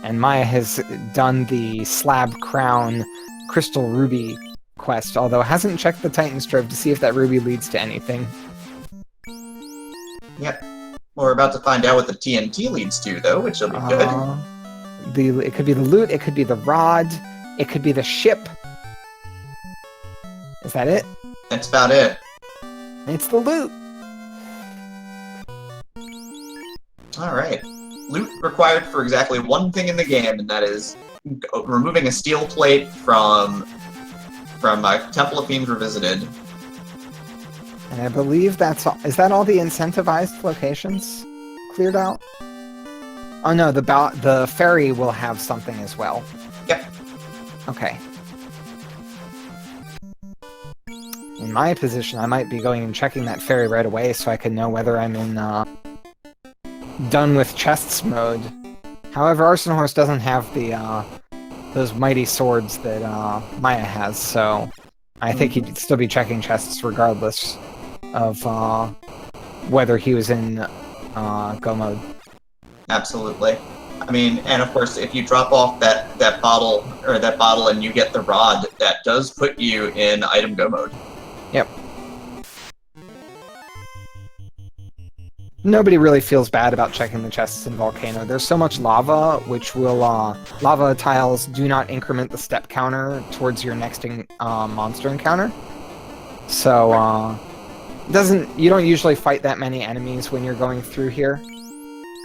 and Maya has done the Slab Crown Crystal Ruby quest, although hasn't checked the Titan's Trove to see if that ruby leads to anything. Yep. We're about to find out what the TNT leads to, though, which will be good. It could be the loot, it could be the rod, it could be the ship. Is that it? That's about it. It's the loot. Alright. Loot required for exactly one thing in the game, and that is removing a steel plate from Temple of Fiends Revisited. And I believe that's all. Is that all the incentivized locations cleared out? Oh no, the ferry will have something as well. Yep. Okay. In my position, I might be going and checking that ferry right away so I can know whether I'm in done with chests mode. However, ArsonHorse doesn't have the those mighty swords that Maya has, so I think he'd still be checking chests regardless of whether he was in go mode. Absolutely. I mean, and of course, if you drop off that bottle and you get the rod, that does put you in item go mode. Yep. Nobody really feels bad about checking the chests in Volcano. There's so much lava, which will lava tiles do not increment the step counter towards your next monster encounter. So you don't usually fight that many enemies when you're going through here.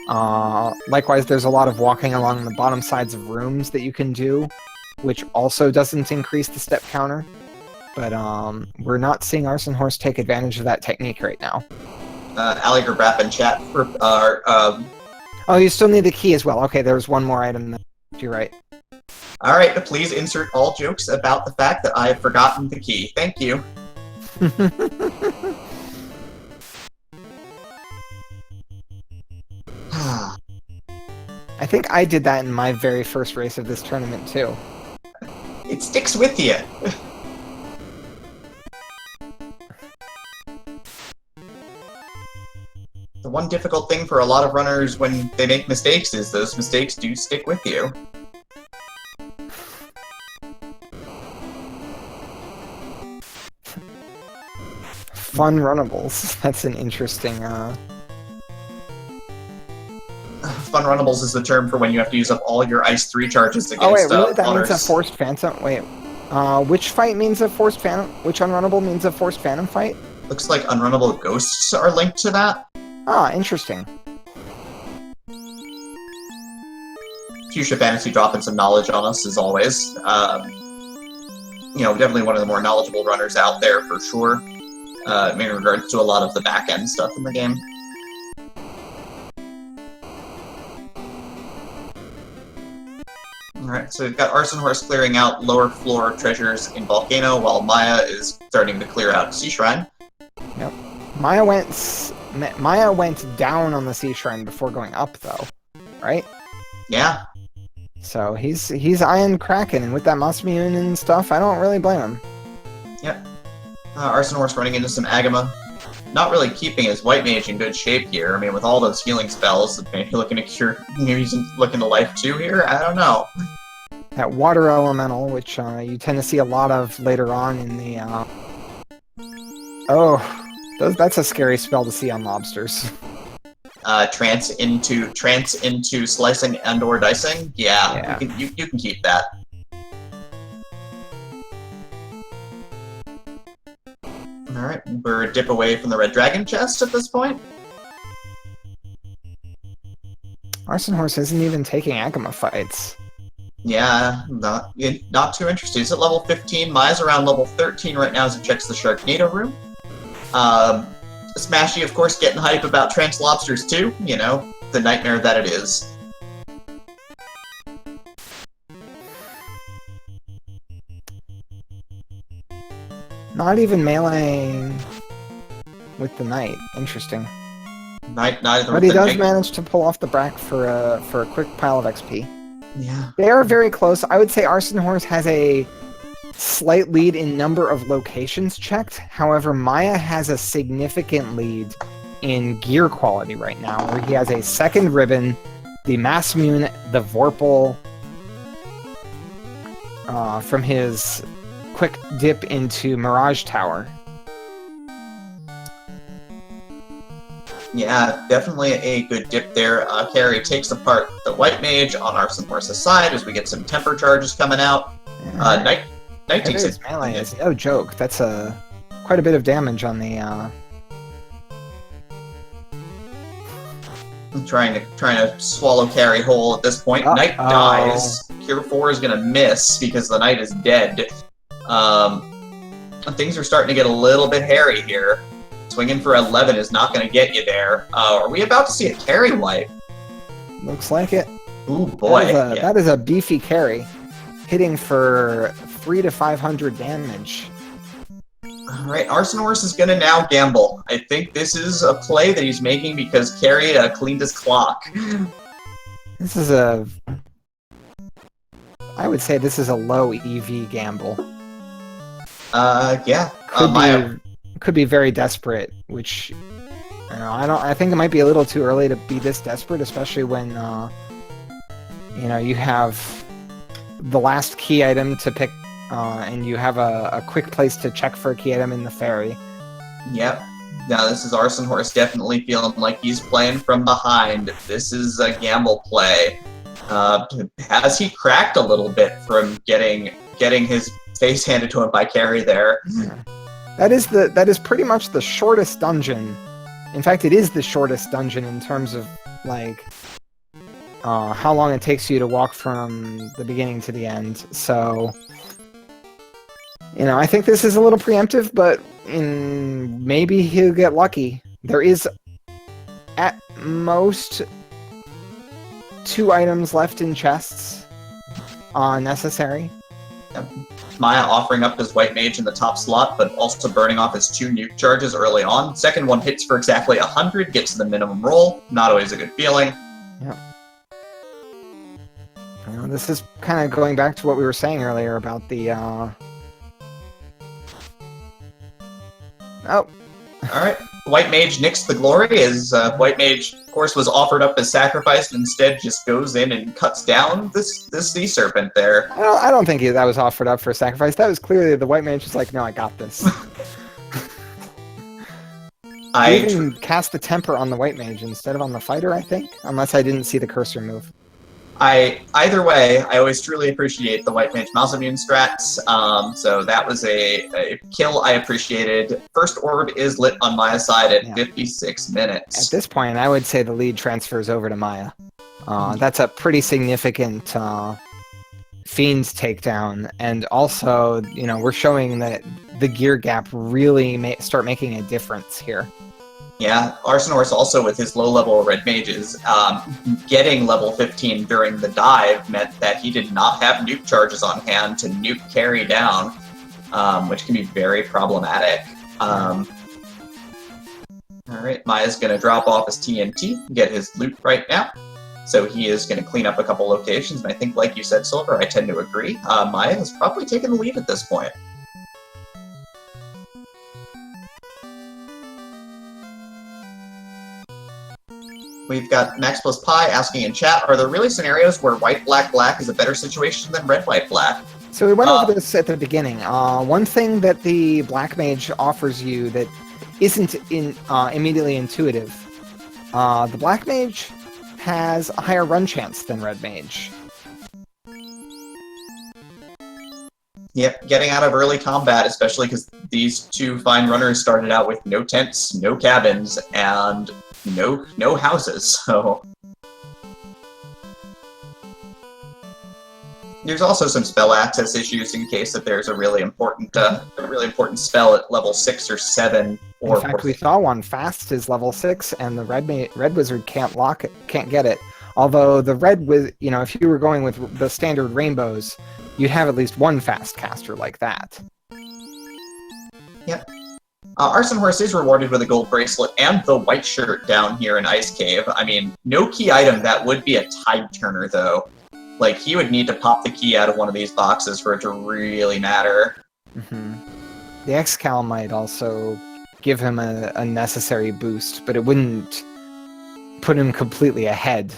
Likewise, there's a lot of walking along the bottom sides of rooms that you can do, which also doesn't increase the step counter. But we're not seeing ArsonHorse take advantage of that technique right now. Alliger Brap in chat for Oh, you still need the key as well. Okay, there's one more item. You're right. All right, please insert all jokes about the fact that I have forgotten the key. Thank you. I think I did that in my very first race of this tournament, too. It sticks with you. The one difficult thing for a lot of runners when they make mistakes is those mistakes do stick with you. Fun runnables. That's an interesting, Fun runnables is the term for when you have to use up all your Ice 3 charges against Oh wait, really? That others. means a forced phantom? Wait, which fight means a forced phantom? Which unrunnable means a forced phantom fight? Looks like unrunnable ghosts are linked to that. Ah, interesting. Fuchsia Fantasy dropping some knowledge on us, as always. You know, definitely one of the more knowledgeable runners out there, for sure. In regards to a lot of the back-end stuff in the game. Alright, so we've got ArsonHorse clearing out lower floor treasures in Volcano, while Maya is starting to clear out Sea Shrine. Yep. Maya went down on the Sea Shrine before going up, though. Right? Yeah. So he's eyeing Kraken, and with that Masmune and stuff, I don't really blame him. Yep. ArsonHorse running into some Agama. Not really keeping his White Mage in good shape here. I mean, with all those healing spells, maybe looking to cure, maybe he's looking to life 2 here? I don't know. That Water Elemental, which you tend to see a lot of later on in the... that's a scary spell to see on lobsters. Trance into slicing and/or dicing? Yeah. You can keep that. Alright, we're a dip away from the Red Dragon chest at this point. ArsonHorse isn't even taking Agama fights. Yeah, not too interested. He's at level 15. Maya's around level 13 right now as he checks the Sharknado room. Smashy, of course, getting hype about Trance Lobsters too. You know, the nightmare that it is. Not even melee with the Knight. Interesting. But he does manage to pull off the Brack for a quick pile of XP. Yeah. They are very close. I would say ArsonHorse has a slight lead in number of locations checked. However, Maya has a significant lead in gear quality right now, where he has a second ribbon, the Masmune, the Vorpal, from his quick dip into Mirage Tower. Yeah, definitely a good dip there. Carrie takes apart the White Mage on ArsonHorse's side as we get some temper charges coming out. Knight takes it. Melee is no joke. That's quite a bit of damage on the. Trying to swallow Carrie whole at this point. Knight dies. Cure 4 is gonna miss because the Knight is dead. Things are starting to get a little bit hairy here. Swinging for 11 is not going to get you there. Are we about to see a carry wipe? Looks like it. Ooh, boy. That is a beefy carry. Hitting for 300 to 500 damage. All right, ArsonHorse is going to now gamble. I think this is a play that he's making because Carry cleaned his clock. This is I would say this is a low EV gamble. Yeah. Could be very desperate, which I think it might be a little too early to be this desperate, especially when you have the last key item to pick, and you have a quick place to check for a key item in the ferry. Yep. Now this is ArsonHorse definitely feeling like he's playing from behind. This is a gamble play. Has he cracked a little bit from getting his face handed to him by Carry there? Yeah. That is pretty much the shortest dungeon. In fact, it is the shortest dungeon in terms of like how long it takes you to walk from the beginning to the end. So, I think this is a little preemptive, but maybe he'll get lucky. There is at most 2 items left in chests necessary. Yep. Maya offering up his White Mage in the top slot, but also burning off his 2 nuke charges early on. Second one hits for exactly 100, gets the minimum roll. Not always a good feeling. Yeah. This is kind of going back to what we were saying earlier about the... Oh. Alright. White Mage nicks the glory as White Mage, of course, was offered up as sacrifice and instead just goes in and cuts down this Sea Serpent there. I don't think that was offered up for sacrifice. That was clearly the White Mage was like, no, I got this. I even cast the Temper on the White Mage instead of on the fighter, I think, unless I didn't see the cursor move. Either way, I always truly appreciate the White Mage mouse immune strats, so that was a kill I appreciated. First orb is lit on Maya's side at 56 minutes. At this point, I would say the lead transfers over to Maya. That's a pretty significant Fiends takedown, and also, we're showing that the gear gap really start making a difference here. Yeah, ArsonHorse also with his low-level red mages, getting level 15 during the dive meant that he did not have nuke charges on hand to nuke Carry down, which can be very problematic. Alright, Maya's going to drop off his TNT, get his loot right now. So he is going to clean up a couple locations, and I think, like you said, Silver, I tend to agree. Maya has probably taken the lead at this point. We've got Max Plus Pi asking in chat, are there really scenarios where white-black-black is a better situation than red-white-black? So we went over this at the beginning. One thing that the Black Mage offers you that isn't immediately intuitive, the Black Mage has a higher run chance than Red Mage. Yep, getting out of early combat, especially because these 2 fine runners started out with no tents, no cabins, and no houses, so... There's also some spell access issues in case that there's a really important spell at level 6 or 7. In fact, we saw one. Fast is level 6, and the Red Wizard can't get it. Although the if you were going with the standard rainbows, you'd have at least one fast caster like that. Yep. ArsonHorse is rewarded with a gold bracelet and the white shirt down here in Ice Cave. I mean, no key item, that would be a tide turner, though. Like, he would need to pop the key out of one of these boxes for it to really matter. Mm-hmm. The Excal might also give him a necessary boost, but it wouldn't put him completely ahead.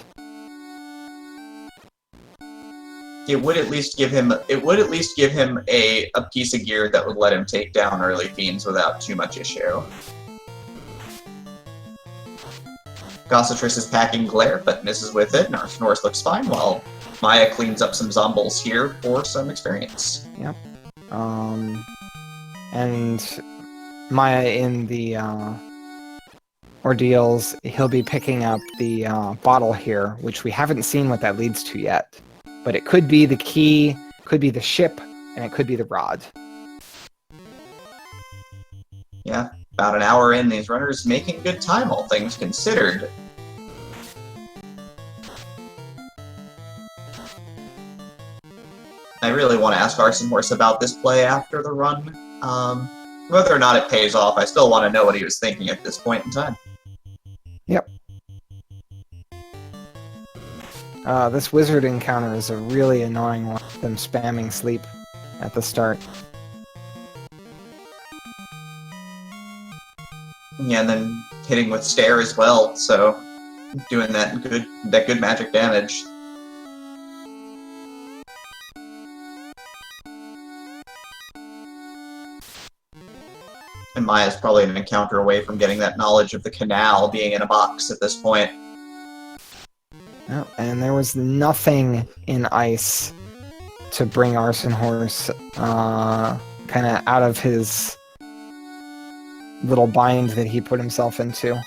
It would at least give him a piece of gear that would let him take down early fiends without too much issue. Gossitress is packing Glare, but misses with it, and ArsonHorse looks fine, while Maya cleans up some zombies here for some experience. Yep. And Maya in the ordeals, he'll be picking up the bottle here, which we haven't seen what that leads to yet. But it could be the key, could be the ship, and it could be the rod. Yeah. About an hour in, these runners making good time, all things considered. I really want to ask ArsonHorse about this play after the run. Whether or not it pays off, I still want to know what he was thinking at this point in time. Yep. This wizard encounter is a really annoying one, them spamming sleep at the start. Yeah, and then hitting with stare as well, so doing that good magic damage. And Maya's probably an encounter away from getting that knowledge of the canal being in a box at this point. Oh, and there was nothing in ice to bring ArsonHorse kind of out of his little bind that he put himself into.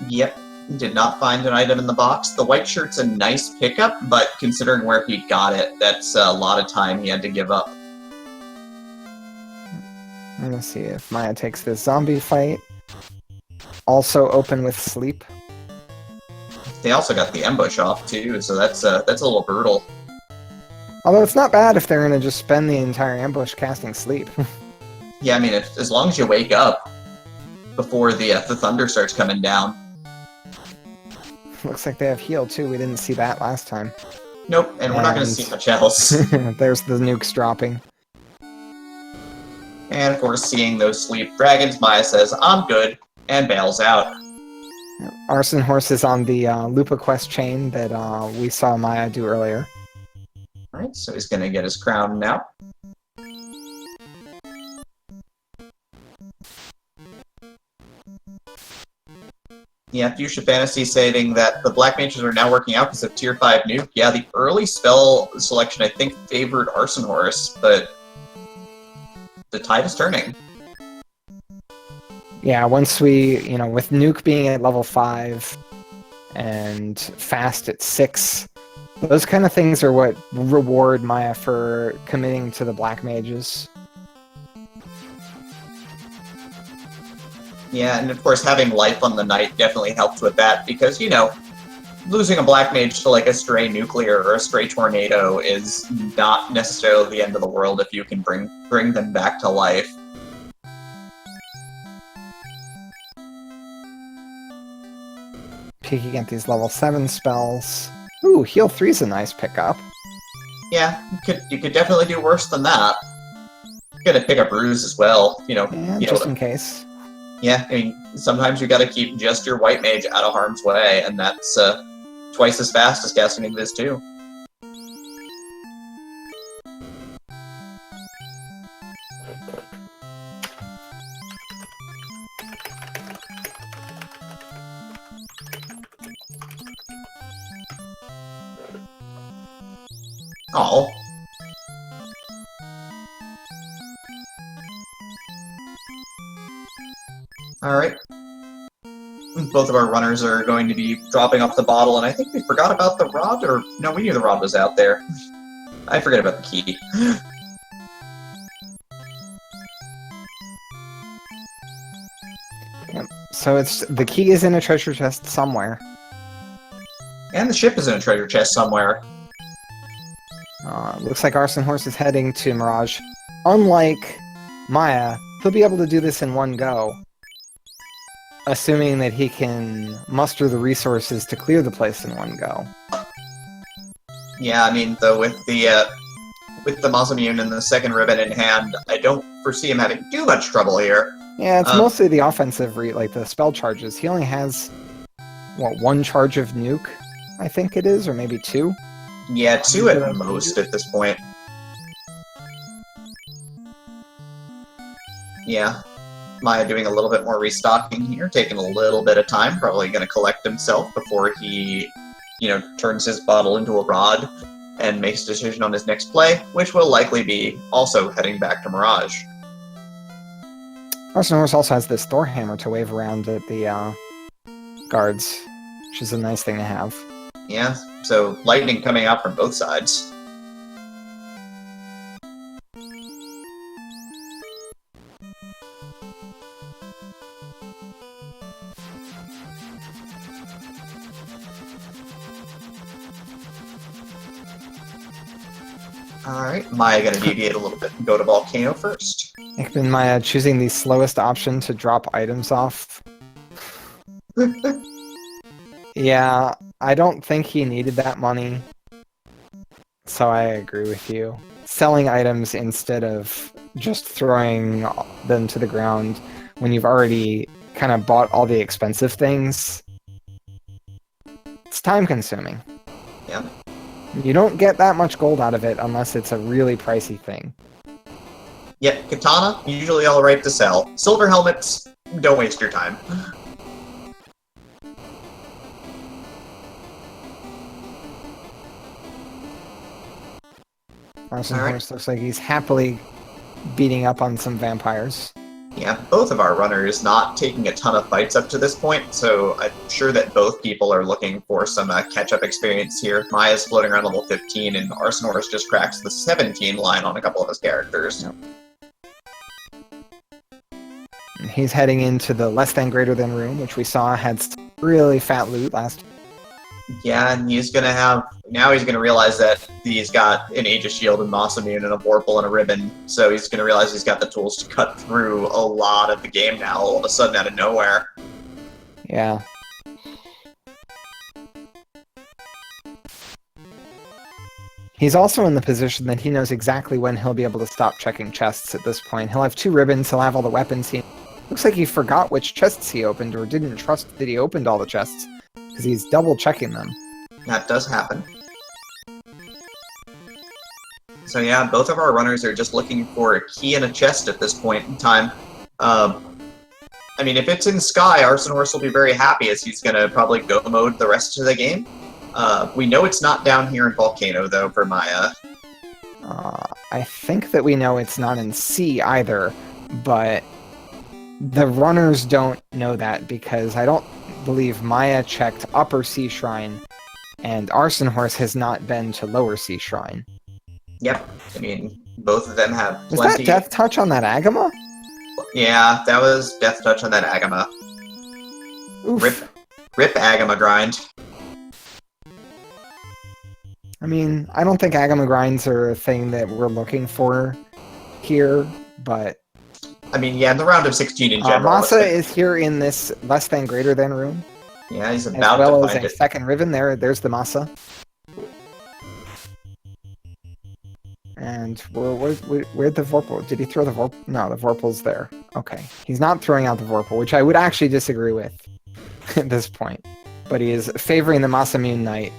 Yep, did not find an item in the box. The white shirt's a nice pickup, but considering where he got it, that's a lot of time he had to give up. I'm gonna see if Maya takes this zombie fight. Also open with sleep. They also got the ambush off too, so that's a little brutal. Although it's not bad if they're gonna just spend the entire ambush casting sleep. Yeah, I mean, as long as you wake up before the thunder starts coming down. Looks like they have heal too. We didn't see that last time. Nope, and we're not going to see much else. There's the nukes dropping. And of course, seeing those sleep dragons, Maya says, "I'm good," and bails out. ArsonHorse is on the Lupa quest chain that we saw Maya do earlier. Alright, so he's going to get his crown now. Yeah, Fuchsia Fantasy stating that the Black Mages are now working out because of Tier 5 nuke. Yeah, the early spell selection, I think, favored ArsonHorse, but the tide is turning. Yeah, once we, with nuke being at level 5 and fast at 6, those kind of things are what reward Maya for committing to the Black Mages. Yeah, and of course having life on the night definitely helps with that, because, losing a Black Mage to like a stray nuclear or a stray tornado is not necessarily the end of the world if you can bring them back to life. Peeking at these level 7 spells. Ooh, heal 3's a nice pickup. Yeah, you could definitely do worse than that. You're gonna pick up Ruse as well, Yeah, just in case. Yeah, I mean, sometimes you gotta keep just your white mage out of harm's way, and that's twice as fast as casting Invis too. Oh. Alright. Both of our runners are going to be dropping off the bottle, and I think we forgot about the rod, or... No, we knew the rod was out there. I forget about the key. Yep. So the key is in a treasure chest somewhere. And the ship is in a treasure chest somewhere. Looks like ArsonHorse is heading to Mirage. Unlike Maya, he'll be able to do this in one go. Assuming that he can muster the resources to clear the place in one go. Yeah, I mean, though, with the Masamune and the second ribbon in hand, I don't foresee him having too much trouble here. Yeah, it's mostly the offensive, like the spell charges. He only has, one charge of nuke, I think it is, or maybe 2? Yeah, 2 at most at this point. Yeah. Maya doing a little bit more restocking here, taking a little bit of time, probably going to collect himself before he, turns his bottle into a rod and makes a decision on his next play, which will likely be also heading back to Mirage. ArsonHorse also has this Thor hammer to wave around at the guards, which is a nice thing to have. Yeah, so lightning coming out from both sides. Alright, Maya gonna deviate a little bit and go to Volcano first. ichbinmiah choosing the slowest option to drop items off. Yeah, I don't think he needed that money. So I agree with you. Selling items instead of just throwing them to the ground when you've already kind of bought all the expensive things, it's time consuming. Yeah. You don't get that much gold out of it unless it's a really pricey thing. Yep, katana, usually alright to sell. Silver helmets, don't waste your time. ArsonHorse looks like he's happily beating up on some vampires. Yeah, both of our runners not taking a ton of fights up to this point, so I'm sure that both people are looking for some catch-up experience here. Maya's floating around level 15, and ArsonHorse just cracks the 17 line on a couple of his characters. Yep. He's heading into the less than greater than room, which we saw had really fat loot last. Yeah, and he's gonna have... Now he's gonna realize that he's got an Aegis Shield and Moss Immune and a Vorpal and a Ribbon, so he's gonna realize he's got the tools to cut through a lot of the game now, all of a sudden out of nowhere. Yeah. He's also in the position that he knows exactly when he'll be able to stop checking chests at this point. He'll have 2 ribbons, he'll have all the weapons. Looks like he forgot which chests he opened, or didn't trust that he opened all the chests, because he's double checking them. That does happen. So yeah, both of our runners are just looking for a key and a chest at this point in time. I mean, if it's in Sky, ArsonHorse will be very happy, as he's gonna probably go mode the rest of the game. We know it's not down here in Volcano, though, for Maya. I think that we know it's not in C either, but the runners don't know that, because I don't believe Maya checked Upper C Shrine, and ArsonHorse has not been to Lower C Shrine. Yep, I mean, both of them have plenty... Was that Death Touch on that Agama? Yeah, that was Death Touch on that Agama. Oof. Rip Agama grind. I mean, I don't think Agama grinds are a thing that we're looking for here, but... I mean, yeah, in the round of 16 in general. Masa is here in this less than greater than room. Yeah, he's about as well to as find a it. second ribbon. There's the Masa. And where'd the Vorpal? Did he throw the Vorpal? No, the Vorpal's there. Okay. He's not throwing out the Vorpal, which I would actually disagree with at this point. But he is favoring the Masamune Knight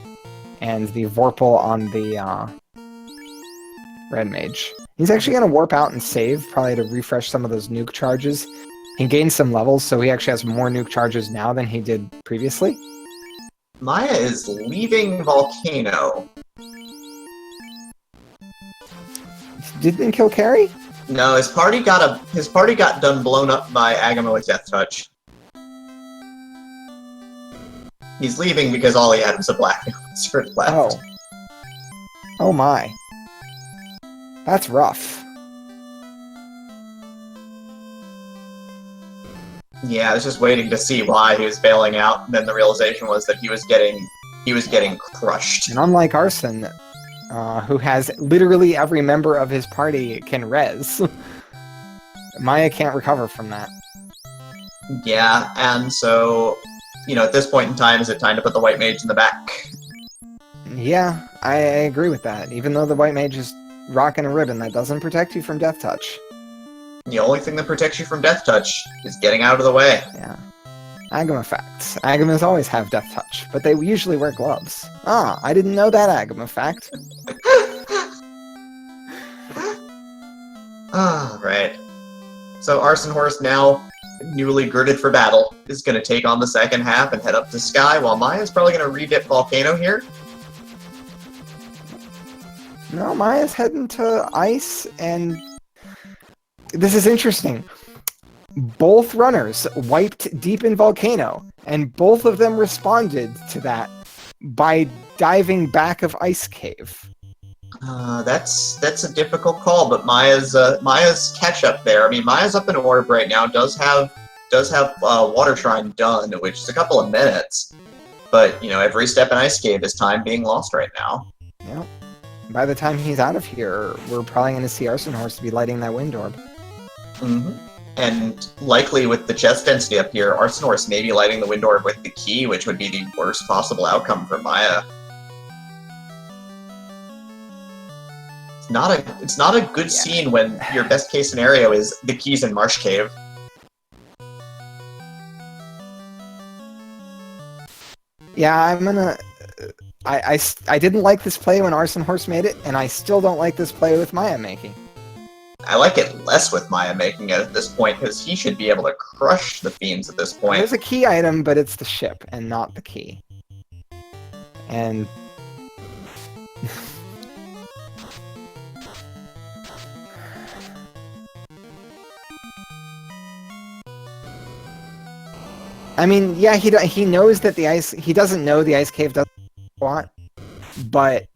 and the Vorpal on the Red Mage. He's actually going to warp out and save, probably to refresh some of those nuke charges. He gained some levels, so he actually has more nuke charges now than he did previously. Maya is leaving Volcano. Didn't kill Carrie? No, his party got done blown up by Agama with Death Touch. He's leaving because all he had was a black sword left. Oh. Oh my. That's rough. Yeah, I was just waiting to see why he was bailing out, and then the realization was that he was getting crushed. And unlike Arson, who has literally every member of his party can res, Maya can't recover from that. Yeah, and so, you know, at this point in time, is it time to put the White Mage in the back? Yeah, I agree with that. Even though the White Mage is rocking a ribbon, that doesn't protect you from Death Touch. The only thing that protects you from Death Touch is getting out of the way. Yeah. Agama facts. Agamas always have Death Touch, but they usually wear gloves. Ah, I didn't know that Agama fact. Ah, right. So ArsonHorse, now newly girded for battle, is going to take on the second half and head up to Sky, while Maya's probably going to redip Volcano here. No, Maya's heading to Ice, and this is interesting. Both runners wiped deep in Volcano, and both of them responded to that by diving back of Ice Cave. That's a difficult call, but Maya's catch up there. I mean, Maya's up in orb right now. Does have Water Shrine done, which is a couple of minutes. But you know, every step in Ice Cave is time being lost right now. Yep. by the time he's out of here, we're probably going to see ArsonHorse be lighting that wind orb. Mm-hmm. And likely with the chest density up here, ArsonHorse may be lighting the wind orb with the key, which would be the worst possible outcome for Maya. It's not a good scene when your best case scenario is the keys in Marsh Cave. Yeah, I'm gonna... I didn't like this play when ArsonHorse made it, and I still don't like this play with Maya making. I like it less with Maya making it at this point, because he should be able to crush the fiends at this point. There's a key item, but it's the ship, and not the key. And... I mean, yeah, he knows that he doesn't know the ice cave doesn't want, but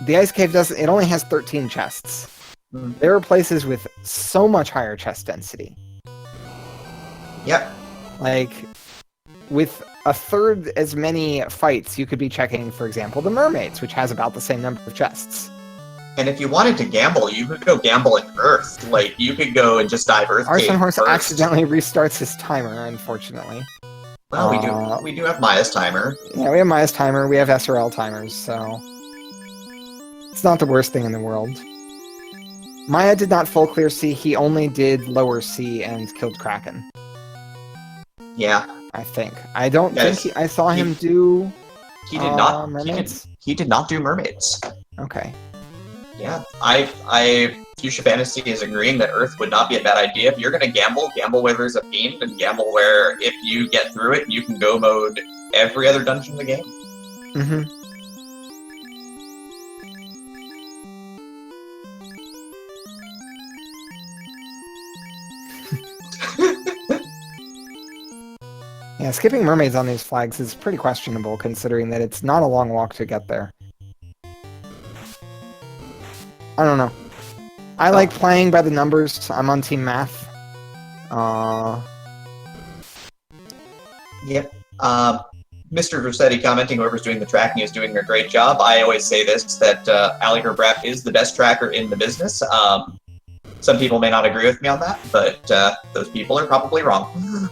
the ice cave it only has 13 chests. There are places with so much higher chest density. Yep. Like, with a third as many fights, you could be checking, for example, the mermaids, which has about the same number of chests. And if you wanted to gamble, you could go gamble in Earth. Like, you could go and just dive Earth Cave ArsonHorse first. accidentally restarts his timer, unfortunately. Well, we do have Maya's timer. Yeah, we have Maya's timer, we have SRL timers, so... It's not the worst thing in the world. Maya did not full clear C, he only did lower C and killed Kraken. Yeah. I think. I don't think I saw him do... He did not. Mermaids? He did not do mermaids. Okay. Yeah, Fuchsia Fantasy is agreeing that Earth would not be a bad idea. If you're going to gamble where there's a fiend, and gamble where if you get through it, you can go mode every other dungeon in the game. Mm-hmm. Yeah, skipping mermaids on these flags is pretty questionable, considering that it's not a long walk to get there. I don't know. I like playing by the numbers. I'm on Team Math. Yep. Mr. Rossetti commenting, whoever's doing the tracking is doing a great job. I always say this, that Ali Herbrap is the best tracker in the business. Some people may not agree with me on that, but those people are probably wrong.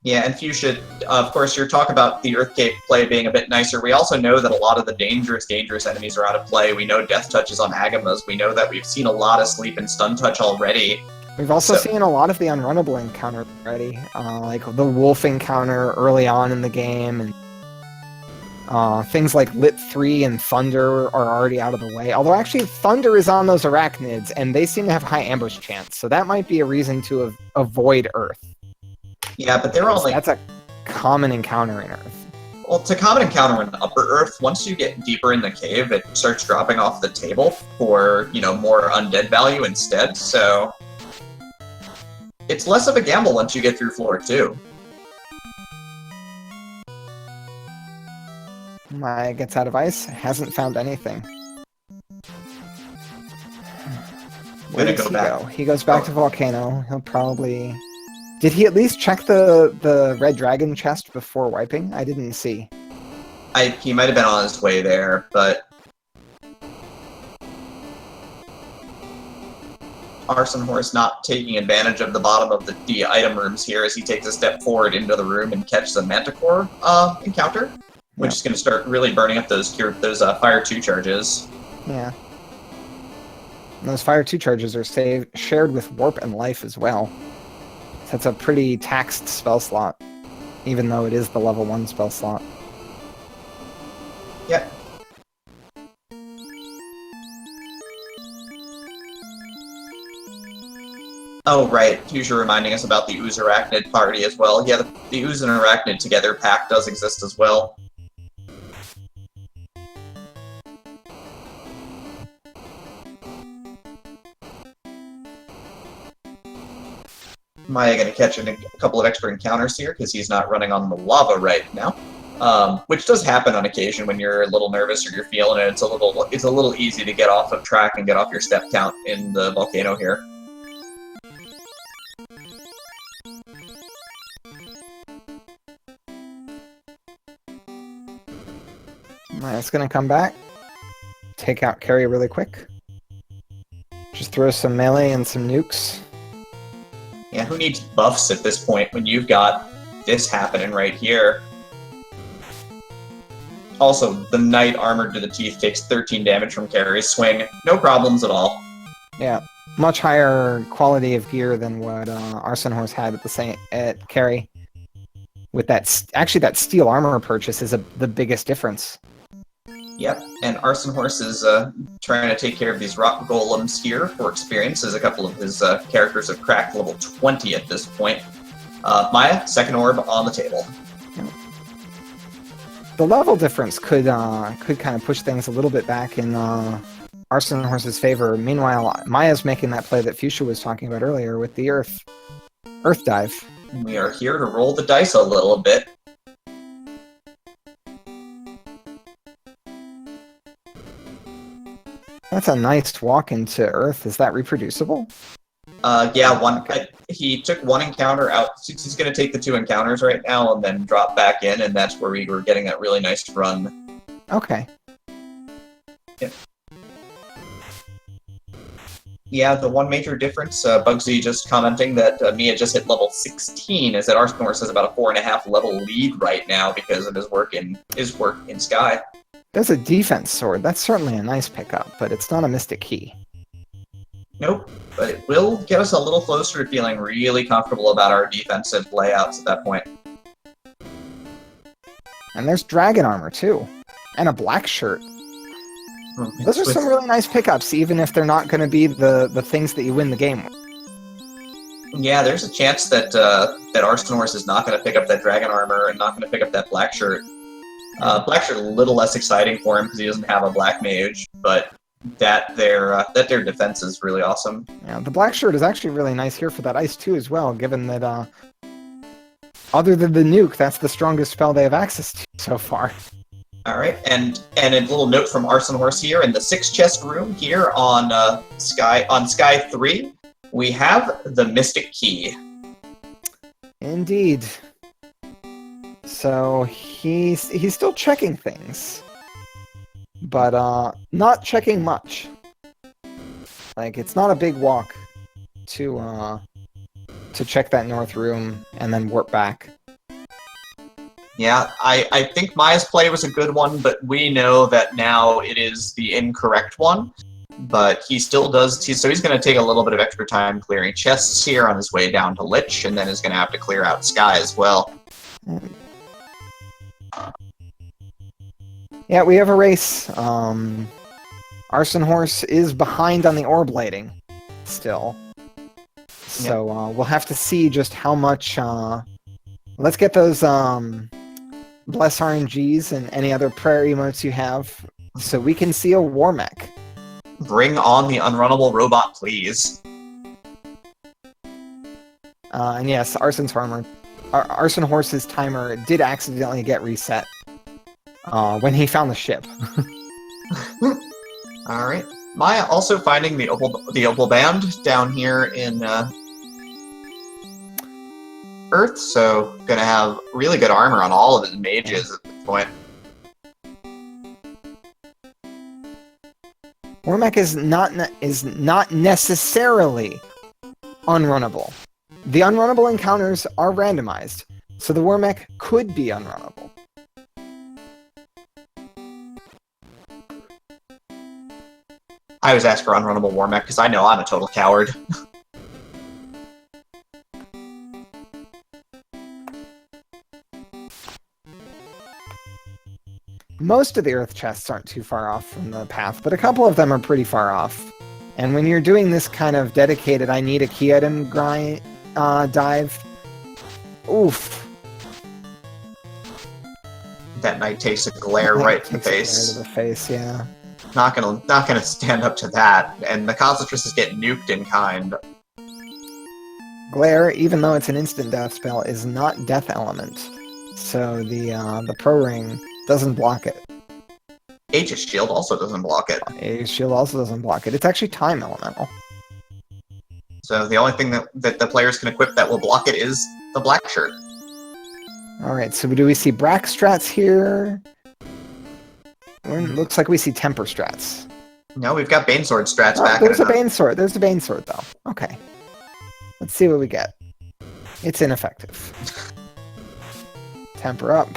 Yeah, and Fuchsia, of course, you're talking about the Earth Cave play being a bit nicer. We also know that a lot of the dangerous enemies are out of play. We know Death Touch is on Agamas. We know that we've seen a lot of Sleep and Stun Touch already. We've also seen a lot of the unrunnable encounter already, like the wolf encounter early on in the game, and things like Lit 3 and Thunder are already out of the way. Although actually Thunder is on those arachnids, and they seem to have high ambush chance, so that might be a reason to avoid Earth. Yeah, but they're all like... That's a common encounter in Earth. Well, it's a common encounter in Upper Earth. Once you get deeper in the cave, it starts dropping off the table for, more undead value instead, so... It's less of a gamble once you get through floor 2. Maya gets out of ice, hasn't found anything. Where does he go? He goes back to Volcano. He'll probably... Did he at least check the Red Dragon chest before wiping? I didn't see. He might have been on his way there, but... ArsonHorse not taking advantage of the bottom of the item rooms here as he takes a step forward into the room and catches a Manticore encounter, which is going to start really burning up those Fire 2 charges. Yeah. And those Fire 2 charges are shared with Warp and Life as well. That's a pretty taxed spell slot, even though it is the level 1 spell slot. Yep. Oh, right. Fuchsia reminding us about the Ooze Arachnid party as well. Yeah, the Ooze and Arachnid together pack does exist as well. Maya going to catch a couple of extra encounters here because he's not running on the lava right now, which does happen on occasion when you're a little nervous or you're feeling it. It's a little easy to get off of track and get off your step count in the Volcano here. Maya's gonna come back. Take out Carrie really quick. Just throw some melee and some nukes. Yeah, who needs buffs at this point when you've got this happening right here? Also, the Knight armored to the teeth takes 13 damage from Carrie's swing. No problems at all. Yeah, much higher quality of gear than what ArsonHorse had at Carrie. With that, actually, that steel armor purchase is the biggest difference. Yep, and ArsonHorse is trying to take care of these rock golems here for experience, as a couple of his characters have cracked level 20 at this point. Maya, second orb on the table. The level difference could kind of push things a little bit back in ArsonHorse's favor. Meanwhile, Maya's making that play that Fuchsia was talking about earlier with the Earth Dive. We are here to roll the dice a little bit. That's a nice walk into Earth. Is that reproducible? Yeah, he took one encounter out. He's going to take the 2 encounters right now and then drop back in, and that's where we were getting that really nice run. Okay. Yeah. Yeah, the one major difference, Bugsy just commenting that Mia just hit level 16, is that ArsonHorse has about a 4.5 level lead right now because of his work in Sky. There's a defense sword. That's certainly a nice pickup, but it's not a Mystic Key. Nope, but it will get us a little closer to feeling really comfortable about our defensive layouts at that point. And there's dragon armor, too. And a black shirt. Those are some really nice pickups, even if they're not going to be the things that you win the game with. Yeah, there's a chance that that ArsonHorse is not going to pick up that dragon armor and not going to pick up that black shirt. Black shirt a little less exciting for him because he doesn't have a black mage, but that their defense is really awesome. Yeah, the black shirt is actually really nice here for that ice too as well, given that other than the nuke, that's the strongest spell they have access to so far. All right, and a little note from ArsonHorse here in the 6 chest room here on Sky 3, we have the Mystic Key. Indeed. So he's still checking things, but not checking much. Like, it's not a big walk to check that north room and then warp back. Yeah, I think Maya's play was a good one, but we know that now it is the incorrect one. But he still does, so he's going to take a little bit of extra time clearing chests here on his way down to Lich, and then is going to have to clear out Sky as well. Yeah, we have a race. ArsonHorse is behind on the orb lighting still. So we'll have to see just how much... let's get those Bless RNGs and any other prayer emotes you have so we can see a war mech. Bring on the unrunnable robot, please. And yes, ArsonHorse's timer did accidentally get reset when he found the ship. All right. Maya also finding the opal band down here in Earth, so gonna have really good armor on all of his mages at this point. Warmech is not necessarily unrunnable. The unrunnable encounters are randomized, so the Warmech could be unrunnable. I was asked for unrunnable Warmech because I know I'm a total coward. Most of the Earth chests aren't too far off from the path, but a couple of them are pretty far off. And when you're doing this kind of dedicated, I need a key item dive, oof. That Knight takes a glare right in the face. To the face, yeah. Not gonna stand up to that, and the Concentress is getting nuked in kind. Glare, even though it's an instant death spell, is not death element, so the pro ring doesn't block it. Aegis Shield also doesn't block it. Aegis Shield also doesn't block it. It's actually time elemental. So the only thing that the players can equip that will block it is the black shirt. Alright, so do we see Brack strats here? Looks like we see temper strats. No, we've got Banesword strats Oh, back. there's a Banesword. There's a Banesword, though. Okay. Let's see what we get. It's ineffective. Temper up.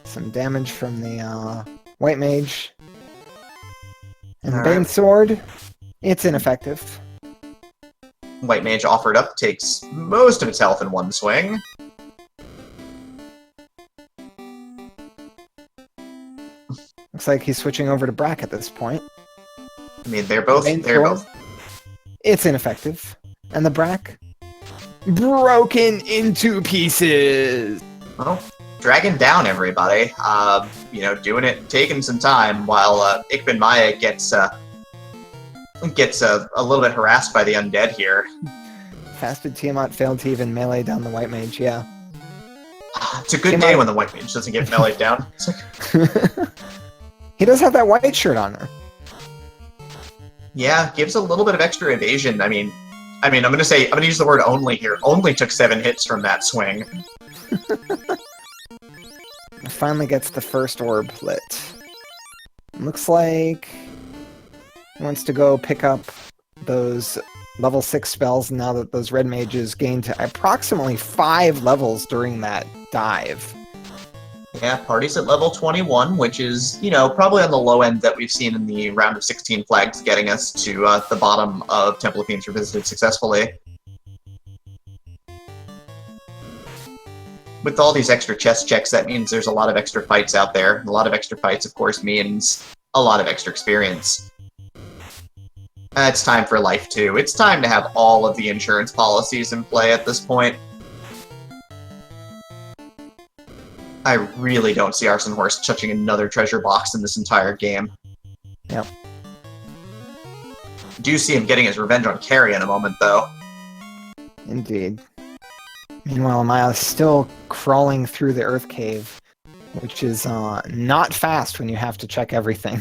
Some damage from the White Mage. And All right. Banesword. It's ineffective. White Mage offered up takes most of its health in one swing. Looks like he's switching over to Brack at this point. I mean, they're both. It's ineffective. And the Brack? Broken into pieces! Well, dragging down everybody. Doing it, taking some time while ichbinmiah gets a little bit harassed by the undead here. Fasted Tiamat failed to even melee down the White Mage, yeah. It's a good day when the White Mage doesn't get meleeed down. He does have that white shirt on her. Yeah, gives a little bit of extra evasion. I mean, I'm gonna use the word only here. Only took 7 hits from that swing. Finally gets the first orb lit. Looks like he wants to go pick up those level 6 spells now that those red mages gained approximately 5 levels during that dive. Yeah, party's at level 21, which is, probably on the low end that we've seen in the round of 16 flags, getting us to the bottom of Temple of Fiends Revisited successfully. With all these extra chest checks, that means there's a lot of extra fights out there. A lot of extra fights, of course, means a lot of extra experience. It's time for life, too. It's time to have all of the insurance policies in play at this point. I really don't see ArsonHorse touching another treasure box in this entire game. Yep. Do see him getting his revenge on Carrie in a moment, though. Indeed. Meanwhile, Maya's still crawling through the Earth Cave, which is not fast when you have to check everything.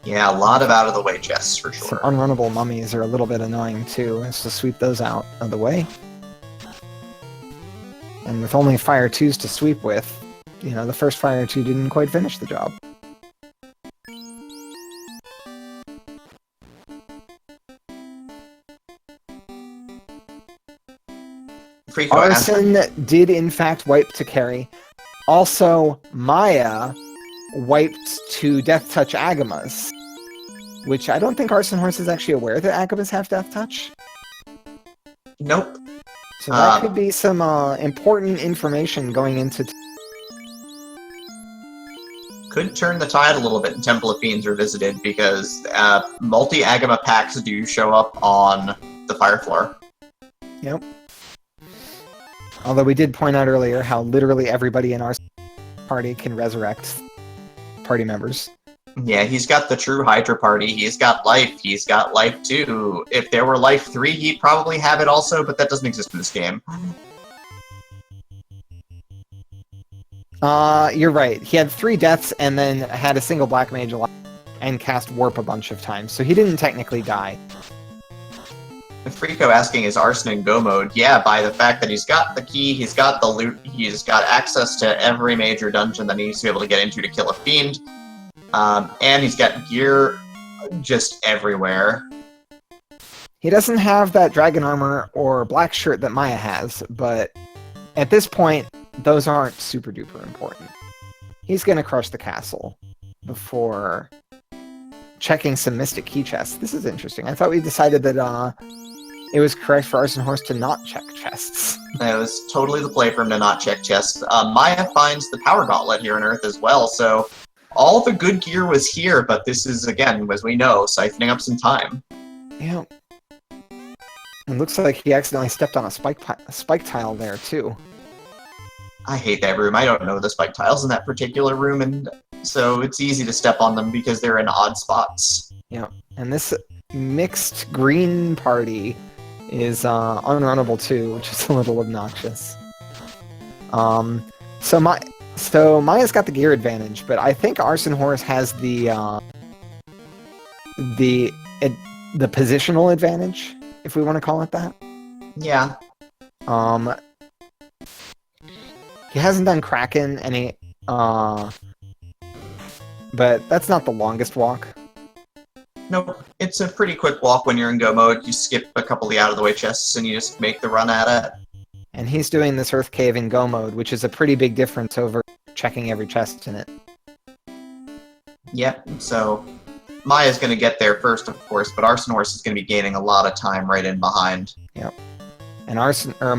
Yeah, a lot of out-of-the-way chests, for sure. Some unrunnable mummies are a little bit annoying, too, so sweep those out of the way. And with only Fire 2s to sweep with, the first Fire 2 didn't quite finish the job. Arson did in fact wipe to carry. Also, Maya wiped to Death Touch Agamas, which I don't think ArsonHorse is actually aware that Agamas have Death Touch. Nope. So that could be some important information going into... Could turn the tide a little bit in Temple of Fiends Revisited, because multi-Agama packs do show up on the Fire Floor. Yep. Although we did point out earlier how literally everybody in our party can resurrect party members. Yeah, he's got the true Hydra party. He's got life. He's got life too. If there were life 3, he'd probably have it also, but that doesn't exist in this game. You're right. He had 3 deaths and then had a single black mage alive and cast warp a bunch of times, so he didn't technically die. Frico asking, is Arson in go mode? Yeah, by the fact that he's got the key, he's got the loot, he's got access to every major dungeon that he needs to be able to get into to kill a fiend. And he's got gear just everywhere. He doesn't have that dragon armor or black shirt that Maya has, but at this point, those aren't super duper important. He's gonna crush the castle before checking some Mystic Key chests. This is interesting. I thought we decided that it was correct for ArsonHorse to not check chests. It was totally the play for him to not check chests. Maya finds the Power Gauntlet here on Earth as well, so all the good gear was here, but this is, again, as we know, siphoning up some time. Yeah. It looks like he accidentally stepped on a spike tile there, too. I hate that room. I don't know the spike tiles in that particular room, and so it's easy to step on them because they're in odd spots. Yeah, and this mixed green party is unrunnable too, which is a little obnoxious. So Maya's got the gear advantage, but I think ArsonHorse has the positional advantage, if we want to call it that. Yeah. He hasn't done Kraken, and but that's not the longest walk. Nope, it's a pretty quick walk when you're in go mode. You skip a couple of the out-of-the-way chests and you just make the run at it. And he's doing this Earth Cave in go mode, which is a pretty big difference over checking every chest in it. Yep, so Maya's going to get there first, of course, but ArsonHorse is going to be gaining a lot of time right in behind. Yep. And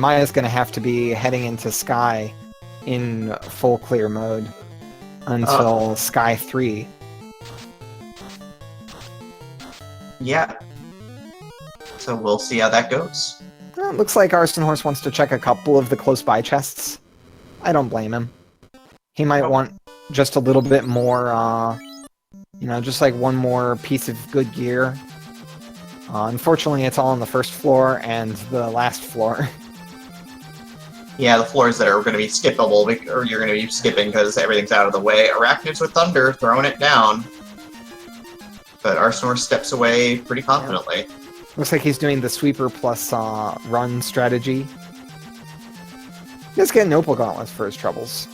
Maya's going to have to be heading into Sky in full clear mode until Sky 3. Yeah. So we'll see how that goes. Well, it looks like ArsonHorse wants to check a couple of the close-by chests. I don't blame him. He might want just a little bit more, just like one more piece of good gear. Unfortunately, it's all on the first floor and the last floor. Yeah, the floors that are going to be skippable, or you're going to be skipping because everything's out of the way. Arachnids with Thunder, throwing it down. But ArsonHorse steps away pretty confidently. Yeah. Looks like he's doing the sweeper plus run strategy. He does get an Opal Gauntlet for his troubles.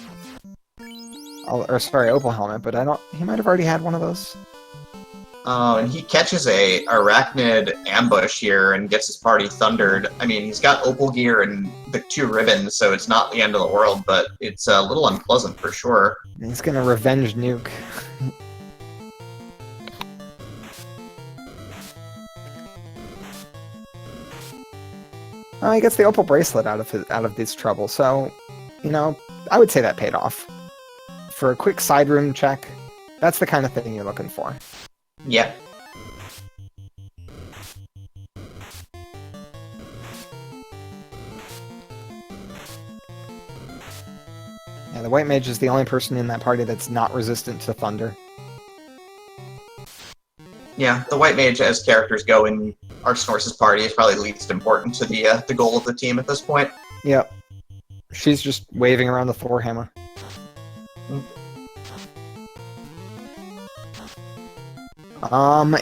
Opal Helmet, but he might have already had one of those. Oh, and he catches a Arachnid ambush here and gets his party thundered. I mean, he's got Opal gear and the 2 ribbons, so it's not the end of the world, but it's a little unpleasant for sure. And he's gonna revenge nuke. He gets the Opal Bracelet out of this trouble, so, I would say that paid off. For a quick side room check, that's the kind of thing you're looking for. Yep. Yeah, the White Mage is the only person in that party that's not resistant to Thunder. Yeah, the White Mage, as characters go in ArsonHorse's party, is probably least important to the goal of the team at this point. Yep. She's just waving around the Thor hammer.